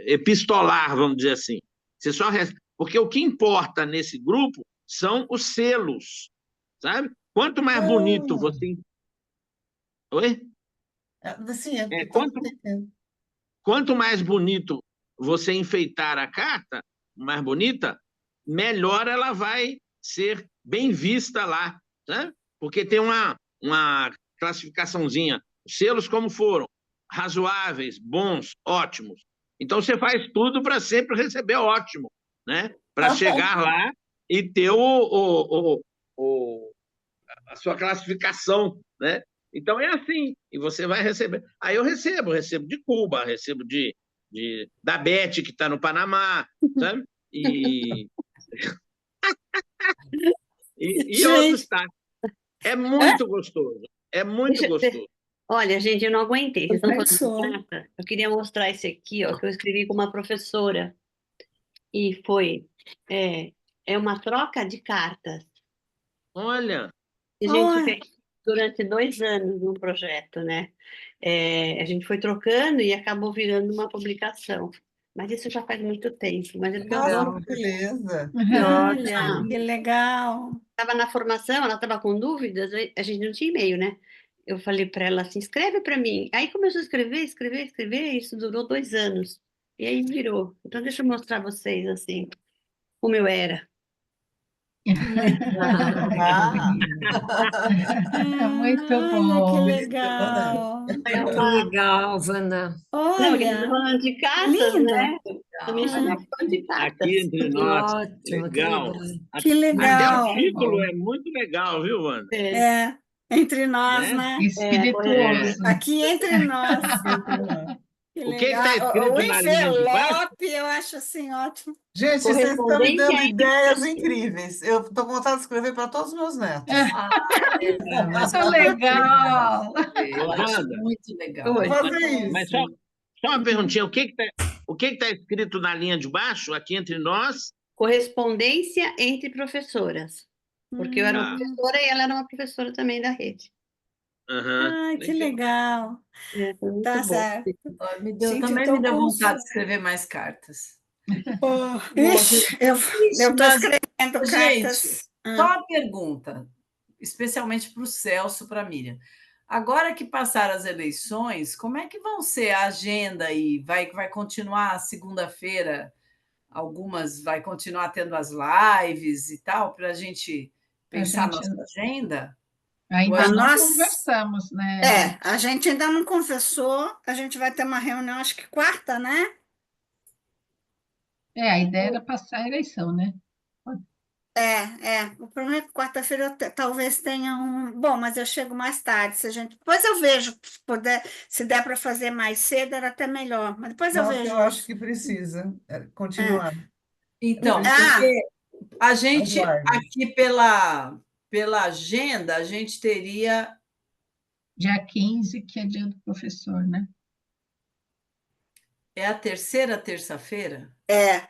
epistolar, vamos dizer assim. Você só porque o que importa nesse grupo são os selos, sabe? Quanto mais bonito você... Oi? Sim, É, estou entendendo. quanto mais bonito você enfeitar a carta, mais bonita, melhor ela vai ser bem vista lá, né? Porque tem uma classificaçãozinha, os selos como foram, razoáveis, bons, ótimos. Então você faz tudo para sempre receber ótimo, né? Para chegar lá e ter a sua classificação, né? Então é assim, e você vai receber. Aí eu recebo de Cuba, recebo da Beth, que está no Panamá, sabe? E outros, tá? É muito gostoso, é muito gostoso. Olha, gente, eu não aguentei. Vocês estão falando Professor. de carta? Eu queria mostrar esse aqui, ó, que eu escrevi com uma professora. E é uma troca de cartas. Olha, A gente Olha. fez durante 2 anos um projeto, né? A gente foi trocando e acabou virando uma publicação. Mas isso já faz muito tempo. Mas é porque eu Nossa, adoro. que beleza. Olha, que legal. Estava na formação, ela estava com dúvidas, a gente não tinha e-mail, né? Eu falei para ela assim, escreve para mim. Aí começou a escrever, isso durou 2 anos. E aí virou. Então deixa eu mostrar a vocês, assim, como eu era. Ah, Muito Olha, que bom. legal. É Que uma... legal, Wanda. Não, porque a gente tá Olha, falando de cartas, lindo. né? Também sou uma fã de cartas. aqui entre Que nós, ótimo, que legal. legal. Que Até o legal. título é muito legal, viu, Wanda? É, entre nós, Né? né? Espirituoso. Aqui entre nós. Que O que está legal. O escrito na linha de baixo? envelope, eu acho assim ótimo. gente, vocês estão me Correspondência dando entre ideias incríveis. Eu estou com vontade de escrever para todos os meus netos. Mas Muito legal. Eu acho Wanda, muito legal. Vou fazer mas isso. só uma perguntinha, o que está escrito na linha de baixo, aqui entre nós? correspondência entre professoras. Porque eu era uma Ah. professora e ela era uma professora também da rede. Aham, Ai, que legal. Foi muito Tá bom. certo. Também eu me tô deu com vontade de escrever mais cartas. Ixi, eu estou Mas, escrevendo gente, cartas. só uma pergunta, especialmente para o Celso, para a Miriam. Agora que passaram as eleições, como é que vão ser a agenda aí? Vai continuar segunda-feira? Algumas vai continuar tendo as lives e tal, para a gente pensar gente- nossa agenda? Ainda não Nós- conversamos, né? A gente ainda não conversou, a gente vai ter uma reunião, acho que quarta, né? A ideia era passar a eleição, né? O problema é que quarta-feira talvez tenha um. Bom, mas eu chego mais tarde, se a gente. Depois eu vejo, se der para fazer mais cedo, era até melhor. Mas depois eu Nossa, vejo. eu acho que precisa continuar. Então, porque a gente, aqui pela agenda, a gente teria. Dia 15, que é dia do professor, né? É a terceira terça-feira? É.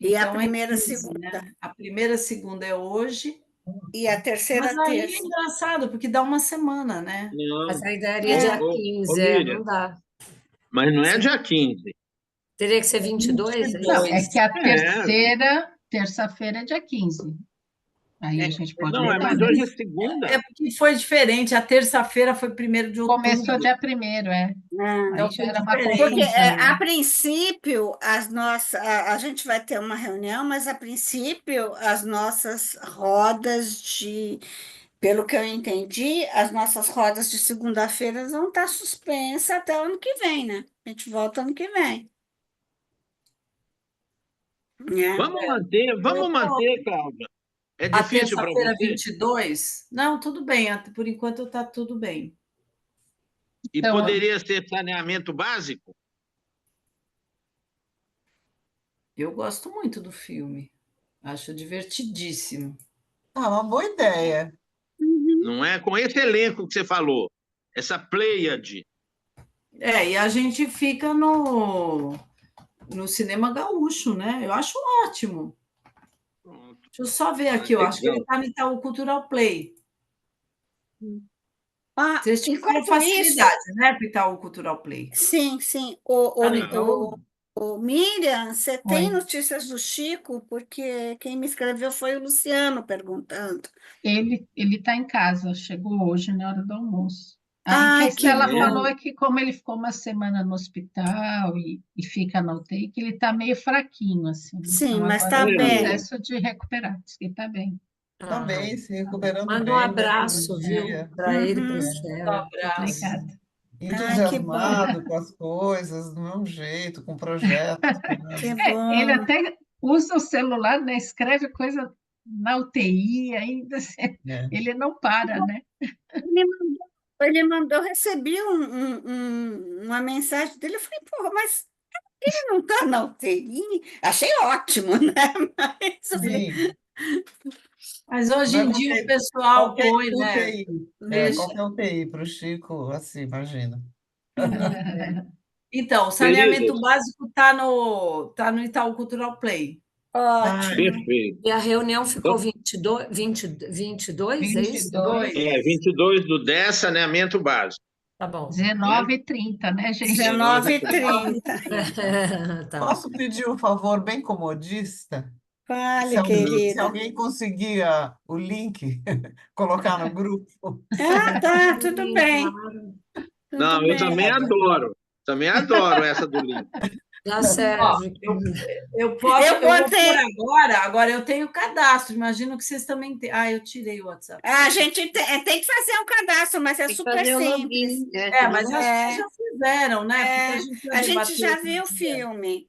E a Então é primeira, 15, segunda. né? A primeira, segunda é hoje, E a mas terceira, aí é terça. engraçado, porque dá uma semana, né? Mas Não. aí daria dia Ô, 15, Miriam, não dá. mas não é dia 15. Teria que ser 22, é Não, isso? é 22. que a É, terça-feira é dia 15. Aí a gente pode não, mudar, mas né? hoje é segunda. É porque foi diferente, a terça-feira foi 1º de Começou outubro, dia 1º, é. Ah, então Aí já foi era uma diferente. porque, confusão. a princípio, a gente vai ter uma reunião, mas, a princípio, as nossas rodas pelo que eu entendi, as nossas rodas de segunda-feira vão estar suspensas até o ano que vem, né? A gente volta ano que vem, né? Vamos manter, Cláudia. É A difícil para terça-feira, você? 22? Não, tudo bem, por enquanto está tudo bem. E Então, poderia ser saneamento básico? Eu gosto muito do filme, acho divertidíssimo. Ah, uma boa ideia. Não é? Com esse elenco que você falou, essa pleiade. E a gente fica no cinema gaúcho, né? Eu acho ótimo. Pronto. Deixa eu só ver aqui, eu acho que ele Legal. está no Itaú Cultural Play. Ah, Vocês tiveram enquanto isso, facilidade, né, para o Itaú Cultural Play. sim, sim, Tá no Itaú? o Miriam, você tem oi. notícias do Chico? Porque quem me escreveu foi o Luciano perguntando. Ele está em casa, chegou hoje na hora do almoço. Aí o que a Ai, que Estela falou bom. é que como ele ficou uma semana no hospital e fica na UTI, que ele está meio fraquinho, assim. Sim, Então mas agora é está um bem. processo de recuperar, diz que está bem. Também se recuperando Manda um bem, né? Todo abraço, viu, dia. para ele, para o Uhum. Um Céu. abraço. Obrigada. Ai, que bom, Entusiasmado com as coisas, do mesmo jeito, com projetos. que Ele bom. até usa o celular, né? Escreve coisa na UTI ainda, É. ele não para, né? Eu recebi uma mensagem dele, eu falei, porra, mas ele não está na UTI? Achei ótimo, né? Mas eu falei, Sim, Mas hoje não é em dia o pessoal qualquer põe, né? UTI. É, Deixa. qualquer UTI para o Chico, assim, imagina. Então, o saneamento Queridas, básico tá no Itaú Cultural Play. Ah, ótimo. perfeito. E a reunião ficou Então, 22, é isso? 22, 22 do 10, saneamento básico. Tá bom. 19h30, né, gente? 19h30. 19h30. Tá. posso pedir um favor bem comodista? Se, Fale, se querida. alguém conseguir o link, colocar no grupo. Ah, tá, tudo Sim, bem, claro. Não, tudo eu bem. também adoro. Também adoro essa do link. Já Ó, serve. eu vou pôr agora eu tenho cadastro, imagino que vocês também têm. Ah, eu tirei o WhatsApp. A gente tem que fazer um cadastro, mas é Tem que super fazer o simples. login, Mas senão acho que vocês já fizeram, né? Porque a gente já A gente debateu já outro viu o dia. filme.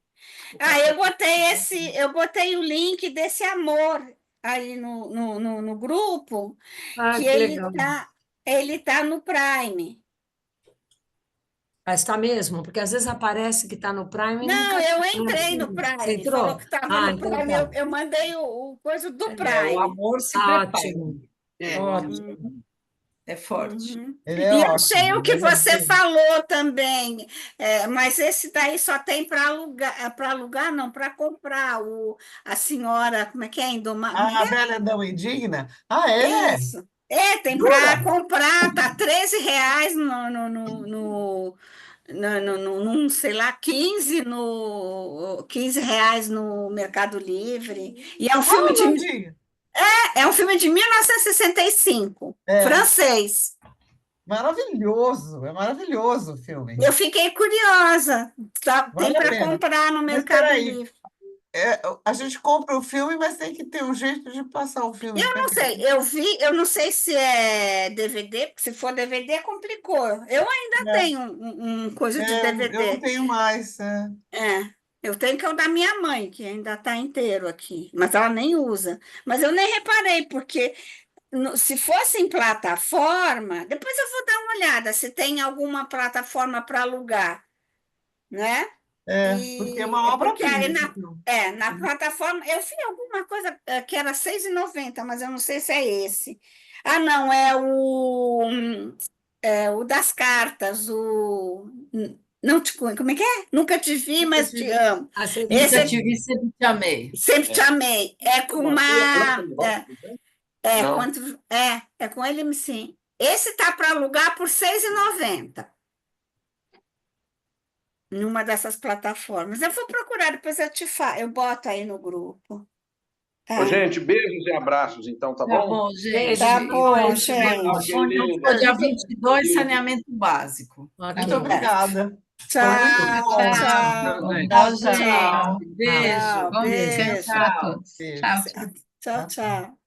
O Eu café. botei o link desse amor aí no grupo, Ah, que que legal. ele tá no Prime. Mas está mesmo, porque às vezes aparece que está no Prime e Não, nunca eu tá, né? entrei no Você Prime, falou entrou? que estava Ah, no então Prime, tá. eu mandei o coisa do O Prime. amor se prepara. Ótimo, é. ótimo. É forte. Uhum. Ele é E achei ótimo, o que ele é você bem. falou também, mas esse daí só tem para alugar, não, para comprar. A senhora, como é que é? Como é que A é? Velha Não Indigna? Ah, é? Isso. Tem para Jura? comprar, tá R$ 13 num, sei lá, 15 reais no Mercado Livre. E é um filme Fala, de, Nandinha. é um filme de 1965, É, francês. é maravilhoso o filme. Eu fiquei curiosa. Tem Vale a para pena. comprar no Mas Mercado espera Livre. a gente compra o filme, mas tem que ter um jeito de passar o filme Eu para não sei, criança. eu não sei se é DVD, porque se for DVD complicou. Eu ainda tenho um coisa de Eu não DVD. tenho mais. Eu tenho que é o da minha mãe, que ainda está inteiro aqui, mas ela nem usa. Mas eu nem reparei, porque se fosse em plataforma, depois eu vou dar uma olhada se tem alguma plataforma para alugar, né? Porque é uma Porque obra-prima aí esse filme. na plataforma eu vi alguma coisa que era 6,90, mas eu não sei se é esse. Ah, não, é o das cartas, Não te conheço. Como é que é? Nunca te vi, mas te amo. Esse Nunca é te vi, sempre te amei. Sempre te amei. É com uma. Não. É com ele, sim. Esse tá para alugar por R$ 6,90 numa dessas plataformas. Eu vou procurar, depois eu boto aí no grupo. Tá, Ô, gente, beijos e abraços, então, tá Tá bom? bom, gente. Tá E bom, vai- gente. Onde for dia 22, saneamento básico. Ok. Muito obrigada. Tchau, Tchau. tchau. Tchau, Tchau. gente. Beijo. Tchau, Bom beijo. descanso para todos. Beijo. Tchau, tchau. Tchau, tchau.